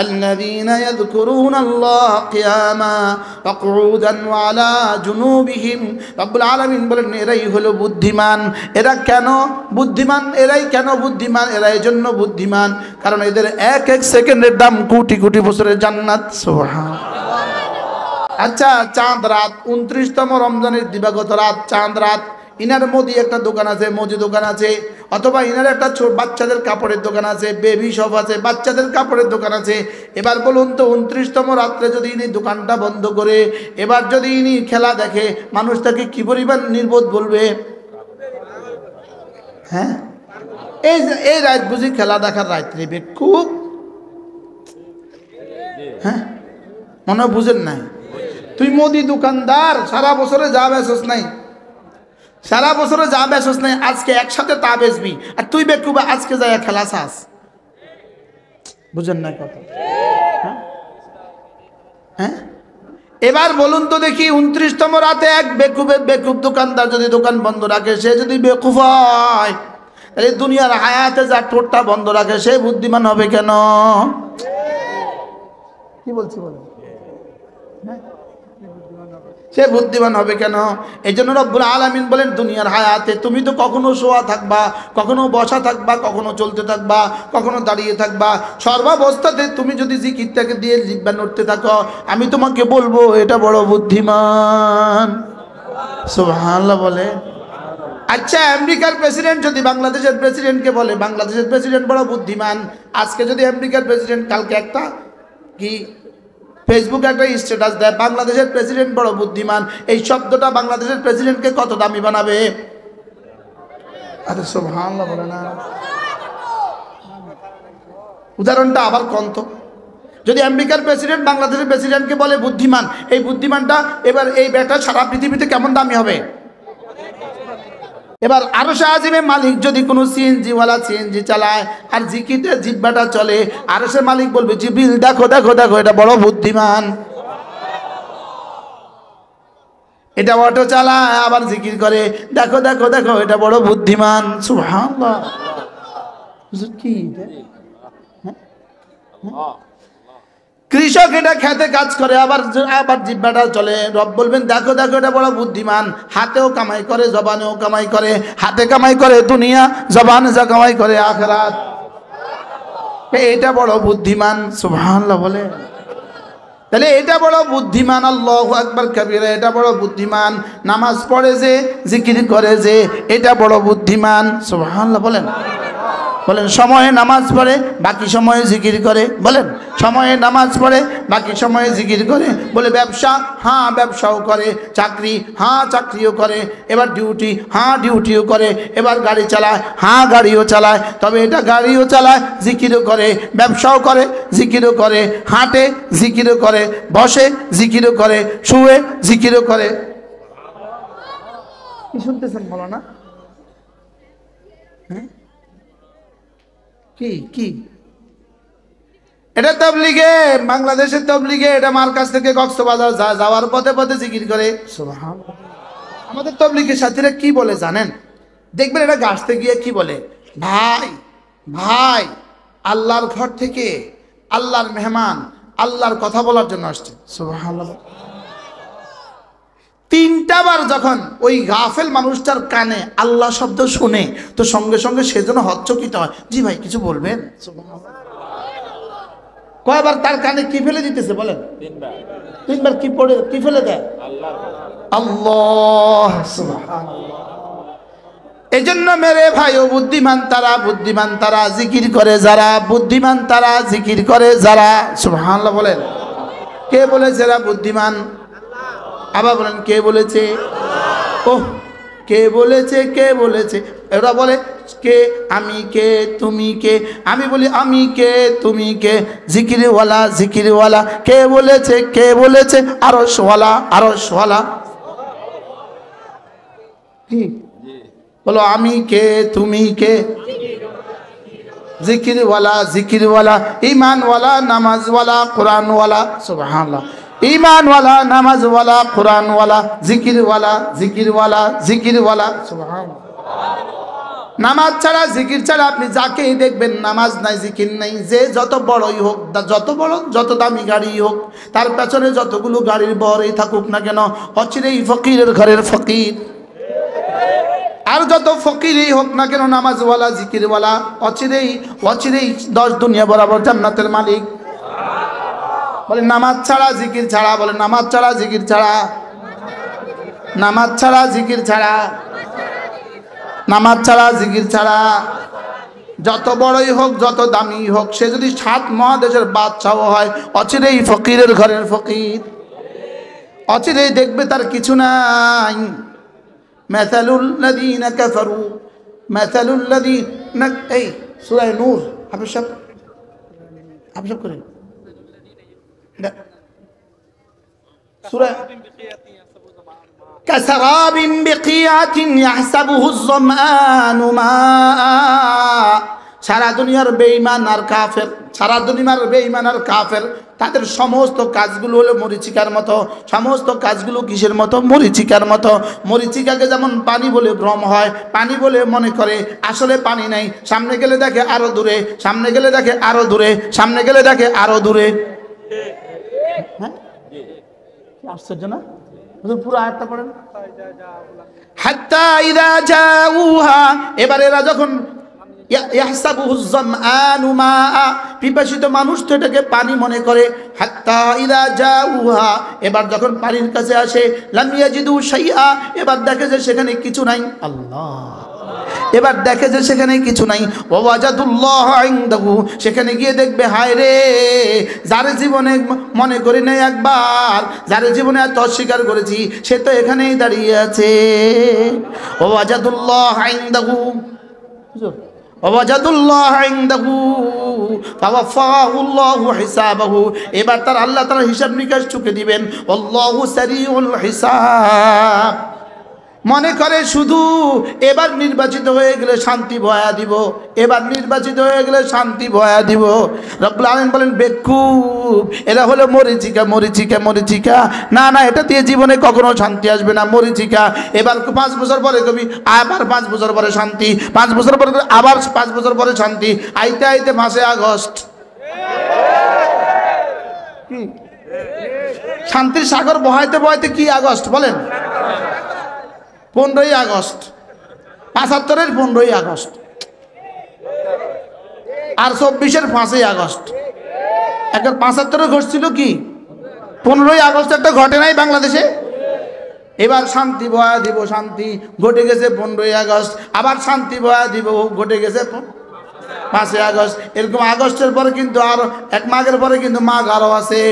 الذين يذكرون الله قياما وقعودا وعلى جنوبهم। রব্বুল আলামিন বলেন এরাই হলো বুদ্ধিমান। এরা কেন বুদ্ধিমান? এরাই কেন বুদ্ধিমান? এরা এজন্য বুদ্ধিমান কারণ এদের এক এক সেকেন্ডের দাম কোটি কোটি বছরের জান্নাত। সুবহানাল্লাহ। আচ্ছা, চাঁদ রাত 29তম রমজানের দিবাগত রাত, চাঁদ রাত, ইনার মোদি একটা দোকান আছে, মোদি দোকান আছে, অথবা ইনার একটা বাচ্চাদের কাপড়ের দোকান আছে, বেবি শপ আছে, বাচ্চাদের কাপড়ের দোকান আছে। এবার বলুন তো 29তম রাত্রে যদি ইনি দোকানটা বন্ধ করে এবার যদি ইনি খেলা দেখে, মানুষ তাকে কি পরিমাণ নির্বোধ বলবে? হ্যাঁ, এই রাত বুঝি খেলা দেখার রাত্রে খুব, হ্যাঁ মনে বুঝেন নাই? তুই মোদি দোকানদার, সারা বছরে যা বেচস নাই, সারা বছরে যা বেচস নাই, আজকে একসাথে তা বেচবি, আর তুই বেকুবা আজকে যাই খেলা চাস। বুঝেন না কথা? হ্যাঁ, এবার বলুন তো দেখি 29তম রাতে এক বেকুব দোকানদার যদি দোকান বন্ধ রাখে, সে যদি বেকুফ হয়, তাহলে দুনিয়ার হায়াতে যা ঠোঁটটা বন্ধ রাখে সে বুদ্ধিমান হবে কেন? কি বলছি বলেন? সে বুদ্ধিমান হবে কেন? এই জন্য রব্বুল আলামিন বলেন দুনিয়ার হায়াতে তুমি তো কখনো শোয়া থাকবা, কখনো বসা থাকবা, কখনো চলতে থাকবা, কখনো দাঁড়িয়ে থাকবা, সর্বাবস্থাতে তুমি যদি জিকিরটাকে দিয়ে জিহ্বা নড়তে থাকো, আমি তোমাকে বলবো এটা বড় বুদ্ধিমান। সুবহানাল্লাহ বলে। আচ্ছা, আমেরিকার প্রেসিডেন্ট যদি বাংলাদেশের প্রেসিডেন্টকে বলে বাংলাদেশের প্রেসিডেন্ট বড় বুদ্ধিমান, আজকে যদি আমেরিকার প্রেসিডেন্ট কালকে একটা কি ফেসবুকে একটা স্ট্যাটাস দেয় বাংলাদেশের প্রেসিডেন্ট বড় বুদ্ধিমান, এই শব্দটা বাংলাদেশের প্রেসিডেন্টকে কত দামি বানাবে? আরে সুবহানাল্লাহ বলে না। উদাহরণটা আবার কন্ত, যদি আমেরিকার প্রেসিডেন্ট বাংলাদেশের প্রেসিডেন্টকে বলে বুদ্ধিমান, এই বুদ্ধিমানটা এবার এই ব্যাটা সারা পৃথিবীতে কেমন দামি হবে? এবার আরশে আজিমের মালিক যদি কোনো সিএনজিওয়ালা সিএনজি চালায় আর জিকিতে জিহ্বাটা চলে, আরশের মালিক বলবে জিবরিল দেখো দেখো দেখো এটা বড় বুদ্ধিমান। এটা অটো চালায় আবার জিকির করে দেখো দেখো দেখো এটা বড় বুদ্ধিমান। সুবহানাল্লাহ। কি কৃষক এটা খেতে কাজ করে আবার আবার জিহ্বাটা চলে, রব বলবেন দেখো দেখো এটা বড় বুদ্ধিমান। হাতেও কামাই করে, জবানেও কামাই করে, হাতে কামাই করে দুনিয়া, জবানে যা কামাই করে আখিরাত, এটা বড় বুদ্ধিমান। সুবহানাল্লাহ বলে। তাহলে এটা বড় বুদ্ধিমান, আল্লাহু আকবার কাবীরা, এটা বড় বুদ্ধিমান। নামাজ পড়ে যে, জিকির করে যে, এটা বড় বুদ্ধিমান। সুবহানাল্লাহ বলেন। বলেন সময়ে নামাজ পড়ে বাকি সময়ে জিকির করে, বলেন সময়ে নামাজ পড়ে বাকি সময়ে জিকির করে। বলে ব্যবসা, হ্যাঁ ব্যবসাও করে, চাকরি, হ্যাঁ চাকরিও করে, এবার ডিউটি, হ্যাঁ ডিউটিও করে, এবার গাড়ি চালায়, হ্যাঁ গাড়িও চালায়, তবে এটা গাড়িও চালায় জিকিরও করে, ব্যবসাও করে জিকিরও করে, হাঁটে জিকিরও করে, বসে জিকিরও করে, শুয়ে জিকিরও করে। কি শুনতেছেন বলো না? হ্যাঁ কি কি এটা তাবলীগে, বাংলাদেশের তাবলীগে, এটা মার কাছ থেকে কক্সবাজার যাওয়ার পথে পথে জিকির করে। সুবহানাল্লাহ। আমাদের তাবলীগের সাথীরা কি বলে জানেন? দেখবেন এটা গাছতে গিয়ে কি বলে, ভাই ভাই আল্লাহর ঘর থেকে আল্লাহর মেহমান আল্লাহর কথা বলার জন্য আসছে। সুবহানাল্লাহ। 3টা বার যখন ওই গাফেল মানুষটার কানে আল্লাহ শব্দ শুনে তো সঙ্গে সঙ্গে সেজন্য হচ্চকিত হয়, জি ভাই কিছু বলবেন? কয়বার তার কানে কি ফেলে দিতেছে বলেন? 3বার কি পড়ে কি ফেলে দেয়? আল্লাহ। সুবহানাল্লাহ। এই জন্য মেরে ভাই ও বুদ্ধিমান তারা, বুদ্ধিমান তারা জিকির করে যারা, বুদ্ধিমান তারা জিকির করে যারা। সুবহানাল্লাহ বলেন। কে বলে যারা বুদ্ধিমান? আবার বলেন কে বলেছে? ওহ কে বলেছে? কে বলেছে? এরা বলে কে, আমি কে, তুমি কে, আমি বলি আমি কে, তুমি কে, জিকিরওয়ালা জিকিরওয়ালা, কে বলেছে? কে বলেছে? আরশওয়ালা আরশওয়ালা। কি বলো? আমি কে, তুমি কে, জিকিরওয়ালা জিকিরওয়ালা, ঈমানওয়ালা নামাজওয়ালা কোরআনওয়ালা। সুবহানাল্লাহ। ঈমানওয়ালা নামাজওয়ালা কোরআনওয়ালা, জিকিরওয়ালা জিকিরওয়ালা জিকিরওয়ালা। সুবহানাল্লাহ। নামাজ ছাড়া জিকির ছাড়া আপনি যাকেই দেখবেন নামাজ নাই জিকির নাই, যে যত বড়ই হোক, যত বড় যত দামি গাড়ি হোক, তার পেছনে যতগুলো গাড়ির বহরই থাকুক না কেন, অচিরেই ফকিরের ঘরের ফকির। আর যত ফকিরই হোক না কেন নামাজওয়ালা জিকিরওয়ালা অচিরেই অচিরেই 10 দুনিয়া বরাবর জান্নাতের মালিক। বলে নামাজ ছাড়া জিকির ছাড়া, বলে নামাজ ছাড়া জিকির ছাড়া, নামাজ ছাড়া জিকির ছাড়া, নামাজ ছাড়া জিকির ছাড়া, যত বড়ই হোক যত দামি হোক, সে যদি 7 মহাদেশের বাদশাহ হয় অচিরেই ফকিরের ঘরের ফকির, অচিরেই দেখবে তার কিছু নাই। মাসালুল লাযীনা কাফারু মাসালুল লাযীনা, এই সূরা নূর হাফেজ সাহেব করেন সূরা কাসারাবিন বিকিয়াতিন ইয়াহসাবুহু الظمآن মাআ। সারা দুনিয়ার বেঈমান আর কাফের, সারা দুনিয়ার বেঈমান আর কাফের, তাদের সমস্ত কাজগুলো হলো মরিচিকার মতো। সমস্ত কাজগুলো কিসের মতো? মরিচিকার মতো। মরিচিকাকে যেমন পানি বলে ভ্রম হয়, পানি বলে মনে করে, আসলে পানি নাই। সামনে গেলে দেখে আরো দূরে, সামনে গেলে দেখে আরো দূরে, সামনে গেলে দেখে আরো দূরে। হ্যাঁ আশ্চর্য না? পুরো আয়াতটা পড়েন। হাত্তা ইযা জাউহা, এবার এরা যখন ইয়াহসাবুহু যামআনু মাআ, পিপাসিত মানুষ তো এটাকে পানি মনে করে। হাত্তা ইযা জাউহা, এবার যখন পানির কাছে আসে, লাম ইয়াজিদু শাইআ, এবার দেখে যে সেখানে কিছু নাই। আল্লাহ, এবার দেখে যে সেখানে কিছু নাই। ওয়াজাদুল্লাহ ইনদাহু, সেখানে গিয়ে দেখবে হায় রে, যার জীবনে মনে করি নাই একবার, যার জীবনে এত অস্বীকার করেছি, সে তো এখানেই দাঁড়িয়ে আছে। ওয়াজাদুল্লাহ ইনদাহু, ওয়াজাদুল্লাহ ইনদাহু ফাওয়াফাহুল্লাহু হিসাবাহু, এবার তার আল্লাহ তাআলা হিসাব নিকাশ চুকে দিবেন। আল্লাহু সারিউল হিসাব। মনে করে শুধু এবার নির্বাচিত হয়ে গেলে শান্তি ভয়া দিব, এবার নির্বাচিত হয়ে গেলে শান্তি ভয়া দিব। রব্বুল আলামিন বলেন বেকুব, এরা হলো মরিচিকা মরিচিকা মরিচিকা। না না, এটা দিয়ে জীবনে কখনো শান্তি আসবে না, মরিচিকা। এবার 5 বছর পরে কবি আবার 5 বছর পরে শান্তি, 5 বছর পরে আবার 5 বছর পরে শান্তি, আইতে আইতে মাসে আগস্ট। কি শান্তির সাগর বহাইতে বহাইতে কি আগস্ট বলেন? 15ই আগস্ট, 75-এর 15ই আগস্ট, আর 24-এর 5ই আগস্ট। একবার 75-এ ঘটছিল কি, 15ই আগস্ট একটা ঘটে নাই বাংলাদেশে। এবার শান্তি বয়া দিব, শান্তি ঘটে গেছে 15ই আগস্ট, আবার শান্তি বয়া দিব, ঘটে গেছে 5ই আগস্ট। এরকম আগস্টের পরে কিন্তু আর 1 মাঘের পরে কিন্তু মাঘ আরো আছে।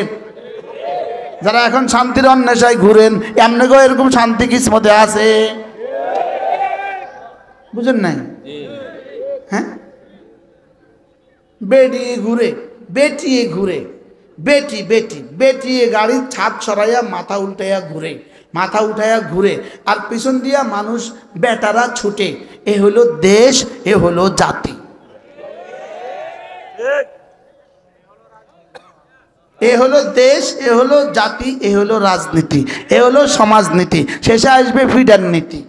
যারা এখন শান্তির অন্বেষায় ঘুরেন, এমনি গো এরকম শান্তি কিসমতে আছে, বুঝেন নাই? হ্যাঁ, বেটিয়ে ঘুরে, বেটিয়ে ঘুরে, বেটি বেটি বেটিয়ে গাড়ির ছাদ সরাইয়া মাথা উল্টাইয়া ঘুরে, মাথা উঠাইয়া ঘুরে, আর পিছন দিয়া মানুষ বেটারা ছুটে। এ হলো দেশ, এ হলো জাতি, এ হলো দেশ, এ হলো জাতি, এ হলো রাজনীতি, এ হলো সমাজনীতি, শেষে আসবে ফিডার নীতি।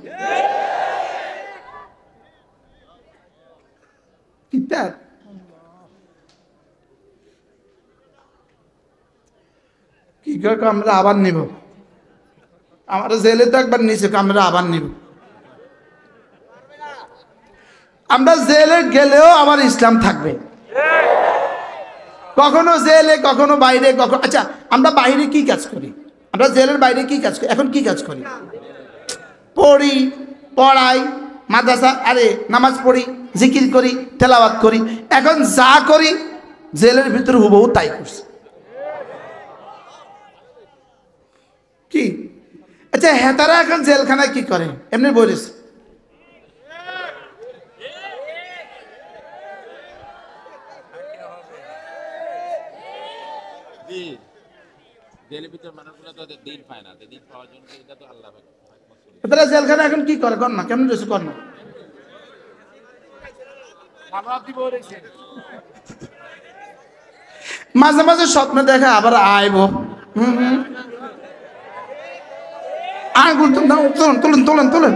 কি করে আমরা আবার নিব? আমরা জেলে তো একবার নিচে, আমরা আবার নিব। আমরা জেলে গেলেও আমার ইসলাম থাকবে, কখনো জেলে কখনো বাইরে, কখনো। আচ্ছা, আমরা বাইরে কি কাজ করি? আমরা জেলের বাইরে কি কাজ করি? এখন কি কাজ করি? পড়ি, পড়াই, মাদ্রাসা, আরে নামাজ পড়ি, জিকির করি, তেলাওয়াত করি। এখন যা করি জেলের ভিতরে হুবহু তাই করছি। কি আচ্ছা, হেতারা এখন জেলখানায় কি করে? এমনি বলিস জেলখানা এখন কি করে? কর না, কেমন রয়েছে কর না। মাঝে মাঝে স্বপ্ন দেখা, আবার আইব। আঙুল তোলেন তোলেন তোলেন তোলেন।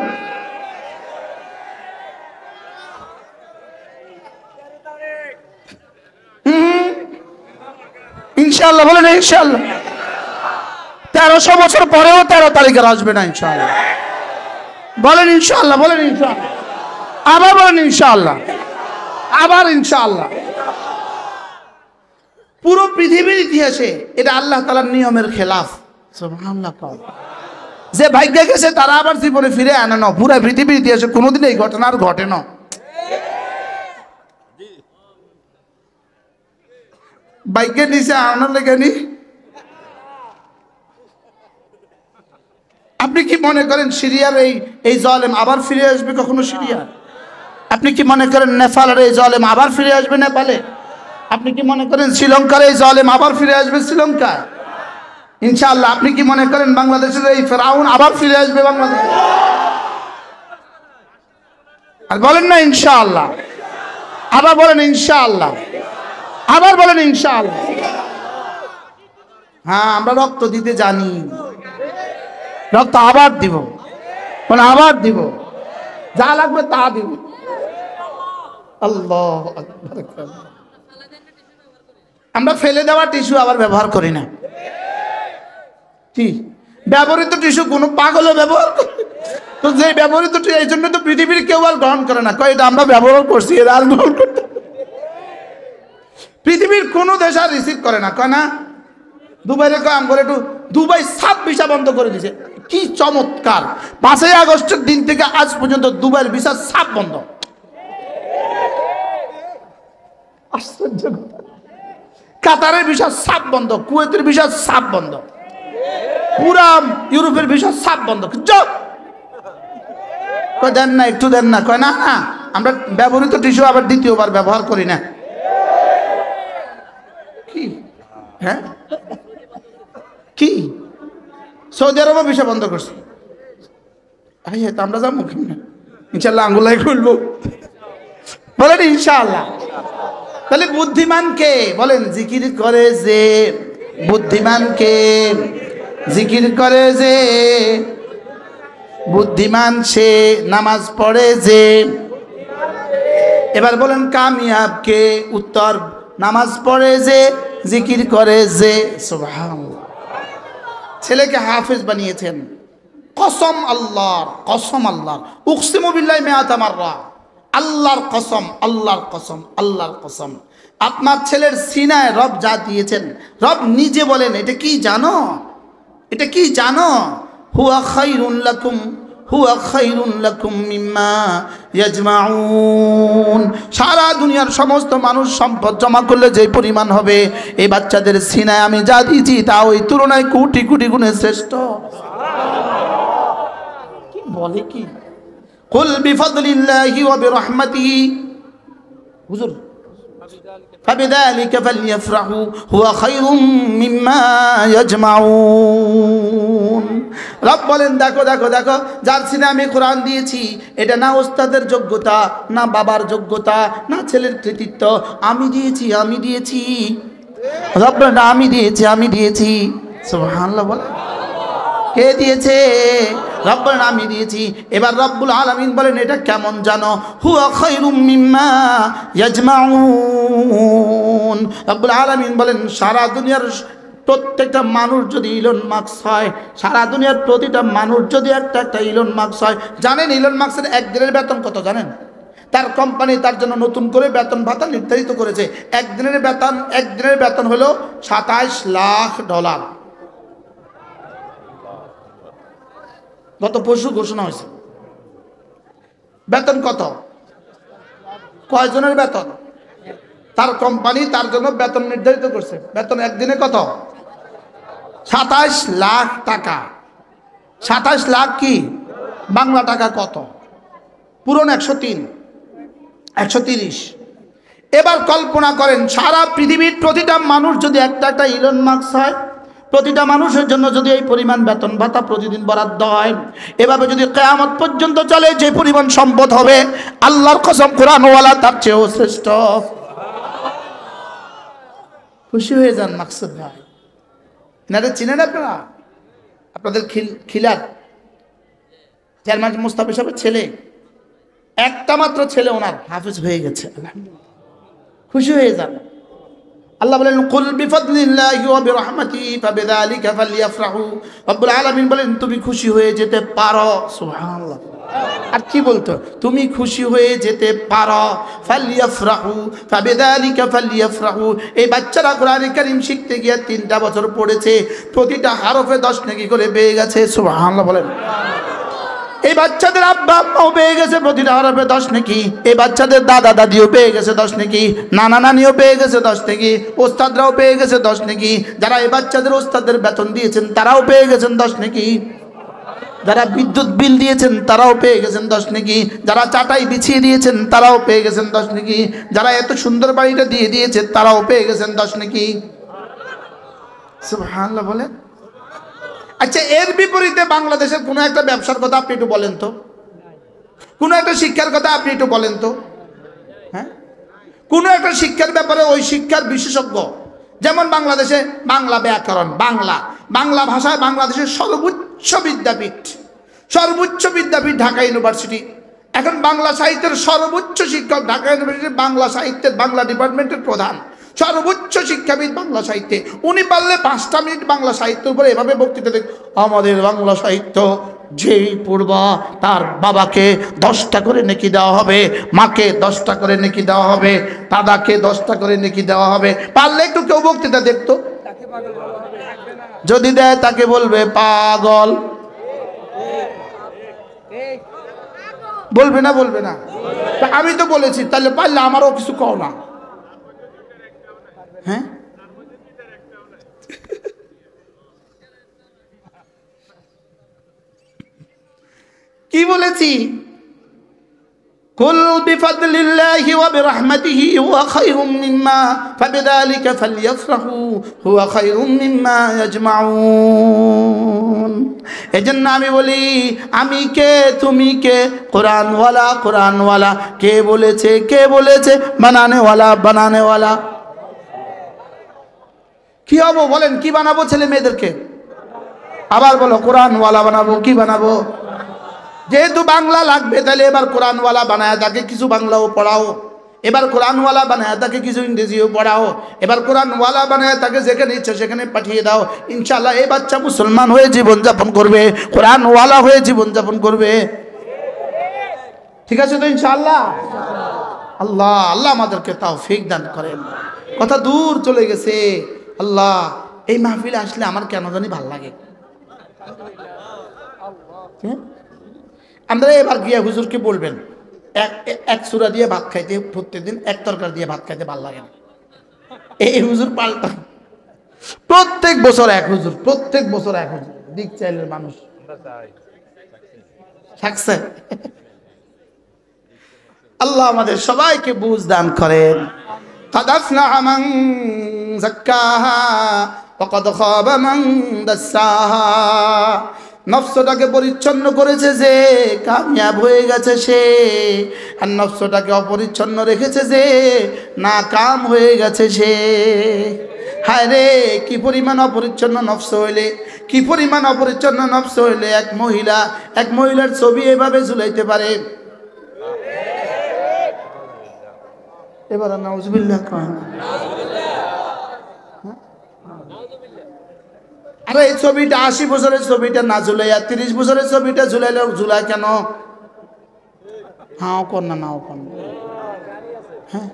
ইনশাআল্লাহ বলেন, ইনশাআল্লাহ 1300 বছর পরেও 13 তারিখে আসবে না ইনশাআল্লাহ। বলেন ইনশাআল্লাহ, বলেন ইনশাআল্লাহ, আবার বলেন ইনশাআল্লাহ, আবার ইনশাআল্লাহ। পুরো পৃথিবীর ইতিহাসে এটা আল্লাহ তাআলার নিয়মের খেলাফ। সুবহানাল্লাহ। যে ভাগ্যে গেছে তারা আবার জীবনে ফিরে আনে না। পুরো পৃথিবীর ইতিহাসে কোনোদিন এই ঘটনা আর ঘটে না। ভাগ্যের নিচে আনার লেগেনি। আপনি কি মনে করেন সিরিয়ার এই জালেম আবার ফিরে আসবে কখনো সিরিয়া? আপনি কি মনে করেন নেপালের এই জালেম আবার ফিরে আসবে নেপালে? আপনি কি মনে করেন শ্রীলঙ্কার এই জালেম আবার ফিরে আসবে শ্রীলঙ্কায়? ইনশাআল্লাহ। আপনি কি মনে করেন বাংলাদেশের এই ফেরাউন আবার ফিরে আসবে বাংলাদেশে? আর বলেন না ইনশাআল্লাহ, আবার বলেন ইনশাআল্লাহ, আবার বলেন ইনশাআল্লাহ। হ্যাঁ, আমরা রক্ত দিতে জানি, রক্ত আবার দিব, মানে আবার দিব, যা লাগবে তা দিব। আল্লাহু আকবার। আমরা ফেলে দেওয়া টিস্যু আবার ব্যবহার করি না। কি ব্যবহৃত টিস্যু কোনো পাগলও ব্যবহার করে। তো যে ব্যবহৃত এই জন্য তো পৃথিবীর কেউ আর গ্রহণ করে না, কয় এটা আমরা ব্যবহার করছি, এরা আর গ্রহণ করতে। পৃথিবীর কোনো দেশ আর রিসিভ করে না, কয় না। দুবাইরে কয় আম করে একটু দুবাই সাব ভিসা বন্ধ করে দিছে। কি চমৎকার! 5ই আগস্টের দিন থেকে আজ পর্যন্ত দুবাইয়ের ভিসা সাব বন্ধ। আশ্চর্য। কাতারের ভিসা সাব বন্ধ, কুয়েতের ভিসা সাব বন্ধ, পুরা ইউরোপের ভিসা সাব বন্ধ। দেন না, একটু দেন না। কয় না না, আমরা ব্যবহৃত টিস্যু আবার দ্বিতীয়বার ব্যবহার করি না। কি হ্যাঁ কি সৌদি আরবও ভিসা বন্ধ করছে। আমরা যাবো ইনশাল্লাহ, আঙ্গুলাই খুলবো বলেন ইনশাআল্লাহ। তাহলে বুদ্ধিমান কে বলেন? জিকির করে যে বুদ্ধিমান কে? জিকির করে যে বুদ্ধিমান সে, নামাজ পড়ে যে। এবার বলেন কামিয়াব কে? উত্তর নামাজ পড়ে যে, জিকির করে যে। সুবহানাল্লাহ। ছেলেকে হাফেজ বানিয়েছেন, কসম আল্লাহর, কসম আল্লাহর, উকসিমু বিল্লাহি মিআতা মাররা, আল্লাহর কসম, আল্লাহর কসম, আল্লাহর কসম। আপনার ছেলের সিনায় রব যা দিয়েছেন, রব নিজে বলেন এটা কি জানো? এটা কি জানো? হুয়া খায়রুন লাকুম, হুয়া খায়রুন লাকুম মিম্মা ইয়াজমাউন। সারা দুনিয়ার সমস্ত মানুষ সম্পদ জমা করলে যে পরিমাণ হবে, এই বাচ্চাদের সিনায় আমি যা দিয়েছি তা ওই তুলনায় কোটি কোটি গুণে শ্রেষ্ঠ। কি বলে কি? কুল বিফাদলিল্লাহি ওয়া বিরহমাতিহি, হুজুর ফাবিযালিকা ফালইফরাহু হুয়া খায়রুম মিম্মা ইয়াজমাউন। রব বলেন দেখো দেখো দেখো, যার সিনায় আমি কোরআন দিয়েছি, এটা না ওস্তাদের যোগ্যতা, না বাবার যোগ্যতা, না ছেলের কৃতিত্ব, আমি দিয়েছি, আমি দিয়েছি। রব বলেন আমি দিয়েছি, আমি দিয়েছি। সুবহানাল্লাহ বলে। কে দিয়েছে? রব বলেন আমি দিয়েছি। এবার রব্বুল আলামিন বলেন এটা কেমন জানো? হুয়া খায়রুম মিম্মা ইয়াজমাউন। রব্বুল আলামিন বলেন সারা দুনিয়ার প্রত্যেকটা মানুষ যদি ইলন মাস্ক হয়, সারা দুনিয়ার প্রতিটা মানুষ যদি একটা একটা ইলন মাস্ক হয়, জানেন ইলন মাস্কের একদিনের বেতন কত জানেন? তার কোম্পানি তার জন্য নতুন করে বেতন ভাতা নির্ধারিত করেছে। একদিনের বেতন হলো $27 লাখ। গত পরশু ঘোষণা হয়েছে। বেতন কত? কয়জনের বেতন? তার কোম্পানি তার জন্য বেতন নির্ধারিত করছে। বেতন একদিনে কত? 27 লাখ টাকা। 27 লাখ কি বাংলা টাকা কত? পুরন 103, 130। এবার কল্পনা করেন সারা পৃথিবীর প্রতিটা মানুষ যদি একটা একটা ইলন মাস্ক হয়, প্রতিটা মানুষের জন্য যদি এই পরিমাণ বেতন ভাতা প্রতিদিন বরাদ্দ হয়, এভাবে যদি কিয়ামত পর্যন্ত চলে, যে পরিমাণ সম্পদ হবে, আল্লাহর কসম কোরআনওয়ালা তার চেয়েও শ্রেষ্ঠ। খুশি হয়ে যান মাকসুদ ভাই। এনারা চিনেন আপনারা? আপনাদের খিলার চেয়ারম্যান মুস্তাফা সাহেবের ছেলে, একটা মাত্র ছেলে ওনার হাফেজ হয়ে গেছে। খুশি হয়ে যান। আল্লাহ বলেন কুল বিফাদলিল্লাহি ওয়া বিরহমাতিহি ফাবিযালিকা ফালইফরাহু। রব্বুল আলামিন বলেন তুমি খুশি হয়ে যেতে পারো। সুবহানাল্লাহ। আর কি বলতো? তুমি খুশি হয়ে যেতে পারো। ফালইফরাহু ফাবিযালিকা ফালইফরাহু। এই বাচ্চারা কোরআন কারীম শিখতে গিয়ে 3টা বছর পড়েছে, প্রতিটা হরফে 10 নেকি করে পেয়ে গেছে। সুবহানাল্লাহ বলেন। এই বাচ্চাদের আব্বা আম্মাও পেয়ে গেছে প্রতিটা হরফে 10 নেকি। এই বাচ্চাদের দাদা দাদিও পেয়ে গেছে 10 নেকি, নানা নানিও পেয়ে গেছে 10 নেকি, ওস্তাদরাও পেয়ে গেছে 10 নেকি, যারা এই বাচ্চাদের ওস্তাদের বেতন দিয়েছেন তারাও পেয়ে গেছেন 10 নেকি, যারা বিদ্যুৎ বিল দিয়েছেন তারাও পেয়ে গেছেন 10 নেকি, যারা চাটাই বিছিয়ে দিয়েছেন তারাও পেয়ে গেছেন 10 নেকি, যারা এত সুন্দর বাড়িটা দিয়ে দিয়েছে তারাও পেয়ে গেছেন 10 নেকি। সুবহানাল্লাহ বলে। আচ্ছা, এর বিপরীতে বাংলাদেশের কোনো একটা ব্যবসার কথা আপনি একটু বলেন তো, কোনো একটা শিক্ষার কথা আপনি একটু বলেন তো। হ্যাঁ, কোনো একটা শিক্ষার ব্যাপারে ওই শিক্ষার বিশেষজ্ঞ, যেমন বাংলাদেশে বাংলা ব্যাকরণ, বাংলা ভাষায় বাংলাদেশের সর্বোচ্চ বিদ্যাপীঠ ঢাকা ইউনিভার্সিটি। এখন বাংলা সাহিত্যের সর্বোচ্চ শিক্ষক ঢাকা ইউনিভার্সিটির বাংলা সাহিত্যের বাংলা ডিপার্টমেন্টের প্রধান, সর্বোচ্চ শিক্ষাবিদ বাংলা সাহিত্যে। উনি পারলে 5টা মিনিট বাংলা সাহিত্যের উপরে এভাবে বক্তৃতা দেন, আমাদের বাংলা সাহিত্য যেই পড়বা তার বাবাকে 10টা করে নেকি দেওয়া হবে, মাকে 10টা করে নেকি দেওয়া হবে, দাদাকে 10টা করে নেকি দেওয়া হবে। পারলে একটু কেউ বক্তৃতা দেখতো, যদি দেয় তাকে বলবে পাগল। বলবে না? বলবে না? আমি তো বলেছি, তাহলে পারলে আমারও কিছু কও না। হ্যাঁ, কি বলেছি? কুল বিফাদলিল্লাহি ওয়া বিরহমাতিহি হুয়া খায়রুম মিম্মা ফাবিযালিকা ফালইফরাহু হুয়া খায়রুম মিম্মা ইয়াজমাউন। এজন্য আমি বলি, আমি কে, তুমি কে, কোরআনওয়ালা কোরআনওয়ালা। কে বলেছে? কে বলেছে? বানানেওয়ালা বানানেওয়ালা। কি হবো বলেন? কি বানাবো ছেলে মেয়েদেরকে? আবার বলো, কোরআনওয়ালা বানাবো। কি বানাবো? যেহেতু বাংলা লাগবে, তাহলে এবার কোরআনওয়ালা বানায় তাকে কিছু বাংলাও পড়াও, এবার কোরআনওয়ালা বানায় তাকে কিছু ইংরেজিও পড়াও, এবার কোরআনওয়ালা বানায় তাকে যেখানে ইচ্ছা সেখানে পাঠিয়ে দাও। ইনশাআল্লাহ এই বাচ্চা মুসলমান হয়ে জীবনযাপন করবে, কোরআনওয়ালা হয়ে জীবনযাপন করবে। ঠিক আছে তো ইনশাআল্লাহ? আল্লাহ আল্লাহ আমাদেরকে তৌফিক দান করেন। কথা দূর চলে গেছে। আল্লাহ, এই মাহফিলে আসলে আমার কেন জানি ভাল লাগে। আমরা এবার গিয়া হুজুরকে বলবেন, এক সূরা দিয়ে ভাত খাইতে, প্রত্যেকদিন এক তরকারি দিয়ে ভাত খাইতে ভাল লাগে না। এই হুজুর পাল্টা, প্রত্যেক বছর এক হুজুর, প্রত্যেক বছর এক হুজুর। দিক চাইলের মানুষ থাকছে। আল্লাহ আমাদের সবাইকে বুঝ দান করেন। قد أفلح من زكاها وقد خاب من دساها। নফসটাকে পরিচ্ছন্ন করেছে যে কামিয়াব হয়ে গেছে সে, আর নফসটাকে অপরিচ্ছন্ন রেখেছে যে নাকাম হয়ে গেছে সে। হায় রে, কি পরিমাণ অপরিচ্ছন্ন নফস হইলে, কি পরিমাণ অপরিচ্ছন্ন নফস হইলে এক মহিলার ছবি এভাবে ঝুলাইতে পারে। এবার নাউজুবিল্লাহ কয়। আরে এই ছবিটা 80 বছরের ছবিটা না ঝুলাইয়া 30 বছরের ছবিটা ঝুলাইলে ঝুলায় কেন? হ্যাঁ কর না, নাও কর। হ্যাঁ,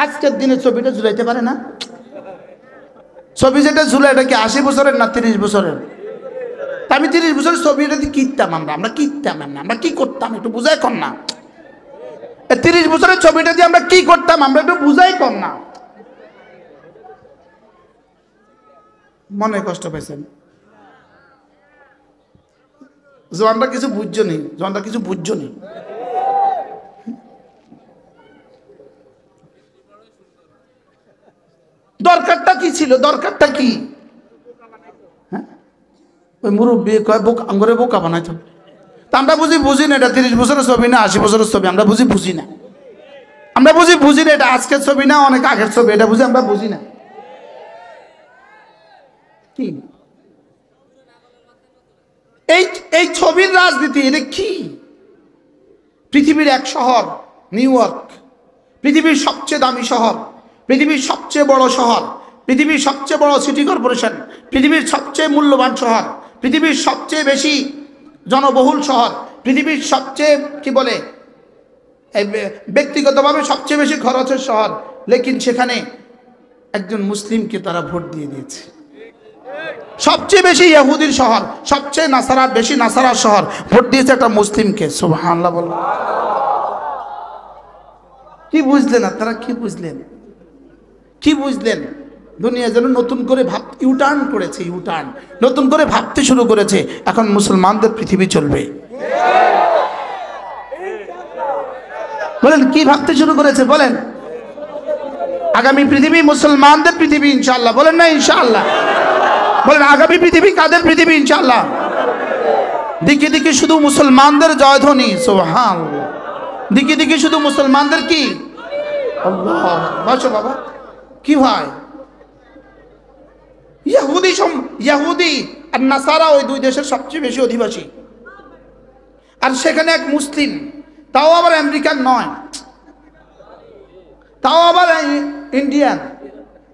আজকের দিনে ছবিটা ঝুলাইতে পারে না? ছবি যেটা ঝুলে এটা কি 80 বছরের না 30 বছরের? আমি 30 বছরের ছবিটা দিয়ে কিনতাম, আমরা কিনতাম না, আমরা কি করতাম একটু বুঝাই কর না। 30 বছরের ছবিটা দিয়ে আমরা কি করতাম আমরা একটু বুঝাই কর না। মনে কষ্ট পেয়েছেন? জোয়ানরা কিছু বুঝছো নি, জোয়ানরা কিছু বুঝছো নি। দরকারটা কি ছিল? দরকারটা কি? ওই মুরব্বী কয় আঙ্গুরে বোকা বানাইতো। তা আমরা বুঝি না এটা 30 বছরের ছবি না 80 বছরের ছবি। আমরা বুঝি না, আমরা বুঝি না এটা আজকের ছবি না অনেক আগের ছবি। এটা আমরা বুঝি না। কি এই ছবির রাজনীতি? এটা কি? পৃথিবীর এক শহর নিউ ইয়র্ক, পৃথিবীর সবচেয়ে দামি শহর, পৃথিবীর সবচেয়ে বড় শহর, পৃথিবীর সবচেয়ে বড় সিটি কর্পোরেশন, পৃথিবীর সবচেয়ে মূল্যবান শহর, পৃথিবীর সবচেয়ে বেশি জনবহুল শহর, পৃথিবীর সবচেয়ে কি বলে ব্যক্তিগতভাবে সবচেয়ে বেশি খরচের শহর। লেকিন সেখানে একজন মুসলিমকে তারা ভোট দিয়ে দিয়েছে। সবচেয়ে বেশি ইহুদির শহর, সবচেয়ে বেশি নাসারার শহর, ভোট দিয়েছে একটা মুসলিমকে। সুবহানাল্লাহ বল। কি বুঝলেন আপনারা? কি বুঝলেন? কি বুঝলেন? দুনিয়া যেন নতুন করে ইউটার্ন করেছে, ইউটার্ন নতুন করে ভাবতে শুরু করেছে। এখন মুসলমানদের পৃথিবী চলবে। বলেন কি ভাবতে শুরু করেছে? বলেন আগামী পৃথিবী মুসলমানদের পৃথিবী ইনশাআল্লাহ। বলেন না ইনশাআল্লাহ? বলেন আগামী পৃথিবী কাদের পৃথিবী ইনশাআল্লাহ? দিকে দিকে শুধু মুসলমানদের জয়ধ্বনি। সুবহানাল্লাহ। দিকে দিকে শুধু মুসলমানদের কি? আল্লাহ। বসো বাবা। কি হয়? ইহুদি আর নাসারা ওই দুই দেশের সবচেয়ে বেশি অধিবাসী, আর সেখানে এক মুসলিম, তাও আবার আমেরিকান নয়, তাও আবার ইন্ডিয়ান,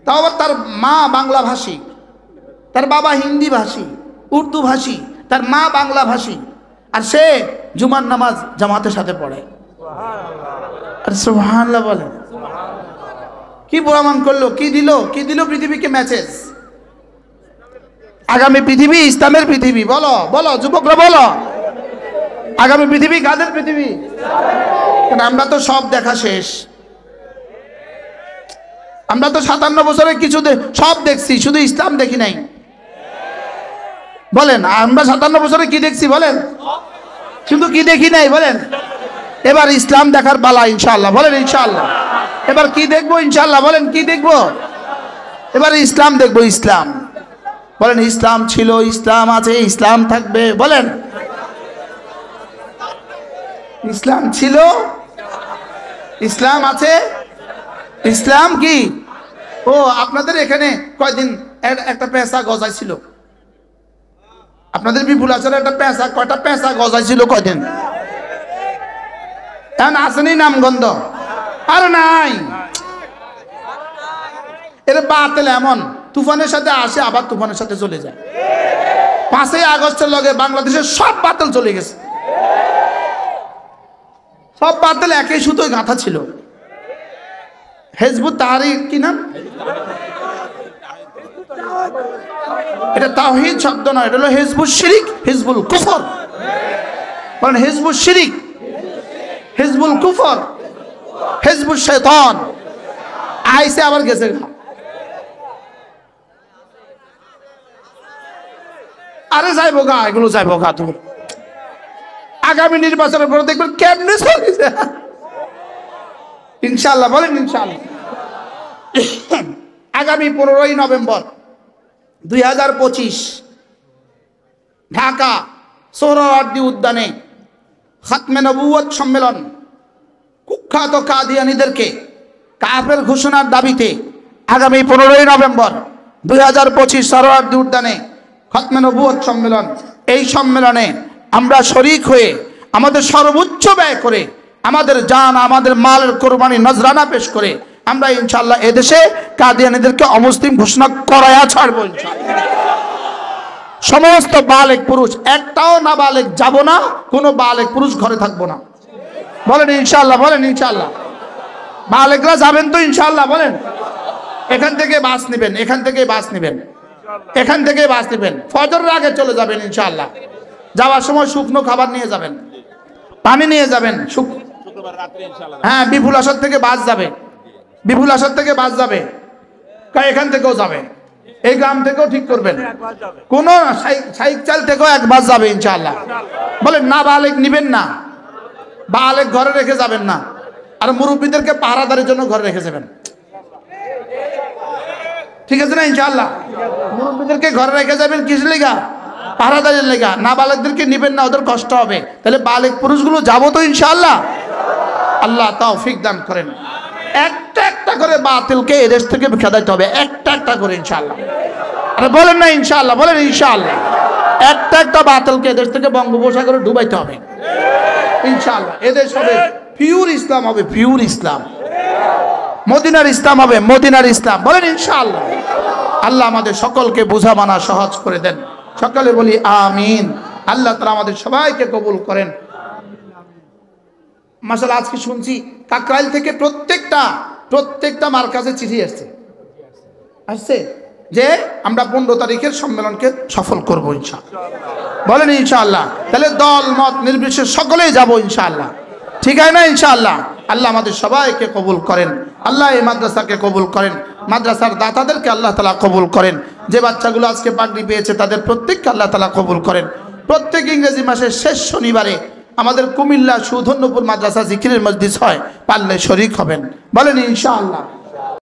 তাও আবার তার মা বাংলা ভাষী, তার বাবা হিন্দি ভাষী, উর্দু ভাষী, তার মা বাংলা ভাষী, আর সে জুমার নামাজ জামাতের সাথে পড়ে। আর সুবহানাল্লাহ বলে, কি প্রমাণ করলো, কি দিল পৃথিবীকে মেসেজ? আগামী পৃথিবী ইসলামের পৃথিবী। বলো বলো যুবকরা বলো, আগামী পৃথিবী কাদের পৃথিবী? আমরা তো সব দেখা শেষ, আমরা তো 57 বছরে কিছু সব দেখছি, শুধু ইসলাম দেখি নাই। বলেন আমরা 57 বছরে কি দেখছি বলেন? শুধু কি দেখি নাই বলেন? এবার ইসলাম দেখার পালা ইনশাআল্লাহ। বলেন ইনশাআল্লাহ। এবার কি দেখবো ইনশাআল্লাহ? বলেন কি দেখবো? এবার ইসলাম দেখবো। ইসলাম বলেন, ইসলাম ছিল, ইসলাম আছে, ইসলাম থাকবে। বলেন ইসলাম ছিল, ইসলাম আছে, ইসলাম কি? ও আপনাদের এখানে কয়দিন একটা পেঁচা গজাইছিল, আপনাদের বিপুল আচারে একটা পেঁচা, কয়টা পেঁচা গজাইছিল কয়দিন? এখন আসেনি নামগন্ধ? আর নাই। এর বাতিল এমন, তুফানের সাথে আসে আবার তুফানের সাথে চলে যায়। 5ই আগস্টের লগে বাংলাদেশের সব বাতিল চলে গেছে। সব বাতিল একই সুতোয় গাঁথা ছিল। হিজবুত তাহরীর কি নাম? এটা তাওহীদ শব্দ নয়, এটা হলো হিজবুল শিরিক, হিজবুল কুফর। বলেন হিজবুল শিরিক, হিজবুল কুফর, হিজবুল শয়তান। আইসে আবার গেছে। আরে যাইবো গা, এগুলো যাইবো গা। তুমি আগামী নির্বাচনের পরে দেখবেন কেমনে চলেছে ইনশাআল্লাহ। বলেন ইনশাআল্লাহ। আগামী 15ই নভেম্বর 2025 ঢাকা সোহরাওয়ার্দী উদ্যানে খাতমে নবুয়ত সম্মেলন। কুখ্যাত কাদিয়ানীদেরকে কাফের ঘোষণার দাবিতে আগামী 15ই নভেম্বর 2025 সোহরাওয়ার্দী উদ্যানে খাতমে নবুয়ত সম্মেলন। এই সম্মেলনে আমরা শরীক হয়ে আমাদের সর্বোচ্চ ব্যয় করে, আমাদের জান, আমাদের মালের কোরবানি নজরানা পেশ করে আমরা ইনশাআল্লাহ এদেশে কাদিয়ানীদেরকে অমুসলিম ঘোষণা করায়া ছাড়বো ইনশাআল্লাহ। সমস্ত বালেক পুরুষ, একটাও না বালেক যাব না, কোনো বালেক পুরুষ ঘরে থাকবো না। বলেন ইনশাআল্লাহ। বলেন ইনশাআল্লাহ। বালেকরা যাবেন তো ইনশাআল্লাহ? বলেন এখান থেকে বাস নেবেন, এখান থেকে বাস নেবেন, এখান থেকে বাস নেবেন, ফজরের আগে চলে যাবেন ইনশাআল্লাহ। যাওয়ার সময় শুকনো খাবার নিয়ে যাবেন, পানি নিয়ে যাবেন। হ্যাঁ, বিপুল আসার থেকে বাস যাবে, বিপুল আসার থেকে বাস যাবে, এখান থেকেও যাবে, এই গ্রাম থেকেও ঠিক করবেন, কোন সাইকেল থেকেও এক বাস যাবে ইনশাআল্লাহ। বলেন না বালেক নিবেন না, বালেক ঘরে রেখে যাবেন না, আর মুরব্বীদেরকে পাহারাদারের জন্য ঘরে রেখে যাবেন। ঠিক আছে না ইনশাআল্লাহ? মুরব্বীদেরকে ঘরে রেখে যাবেন কিসের লেগা? পাহারাদারের লেগা। না বালেকদেরকে নিবেন না, ওদের কষ্ট হবে। তাহলে বালেক পুরুষগুলো যাবো তো ইনশাআল্লাহ। আল্লাহ তৌফিক দান করেন। একটা একটা করে বাতিলকে এদেশ থেকে খেদাইতে হবে, একটা একটা করে ইনশাআল্লাহ। আরে বলেন না ইনশাআল্লাহ? বলেন ইনশাআল্লাহ। একটা একটা বাতিলকে এদেশ থেকে বঙ্গোপসাগরে ডুবাইতে হবে ইনশাআল্লাহ। এদেশ হবে পিওর ইসলাম, হবে পিওর ইসলাম। মদিনার ইসলাম হবে মদিনার ইসলাম। বলেন ইনশাআল্লাহ। আল্লাহ আমাদের সকলকে বোঝা মানা সহজ করে দেন। সকলে বলি আমিন। আল্লাহ তাআলা আমাদের সবাইকে কবুল করেন। মাশাআল্লাহ, আজকে শুনছি কাকরাইল থেকে প্রত্যেকটা মার্কাজে চিঠি আসছে যে আমরা 15 তারিখের সম্মেলনকে সফল করবো ইনশাআল্লাহ। বলেন ইনশাআল্লাহ। তাহলে দল মত নির্বিশেষে সকলেই যাবো ইনশাআল্লাহ। ঠিক আছে না ইনশাআল্লাহ? আল্লাহ আমাদের সবাইকে কবুল করেন। আল্লাহ এই মাদ্রাসাকে কবুল করেন, মাদ্রাসার দাতাদেরকে আল্লাহ তাআলা কবুল করেন। যে বাচ্চাগুলো আজকে পাগড়ি পেয়েছে তাদের প্রত্যেককে আল্লাহ তাআলা কবুল করেন। প্রত্যেক ইংরেজি মাসের শেষ শনিবারে আমাদের কুমিল্লা সুধন্যপুর মাদ্রাসা জিকিরের মজলিস হয়, পারলে শরীক হবেন। বলেন ইনশাআল্লাহ।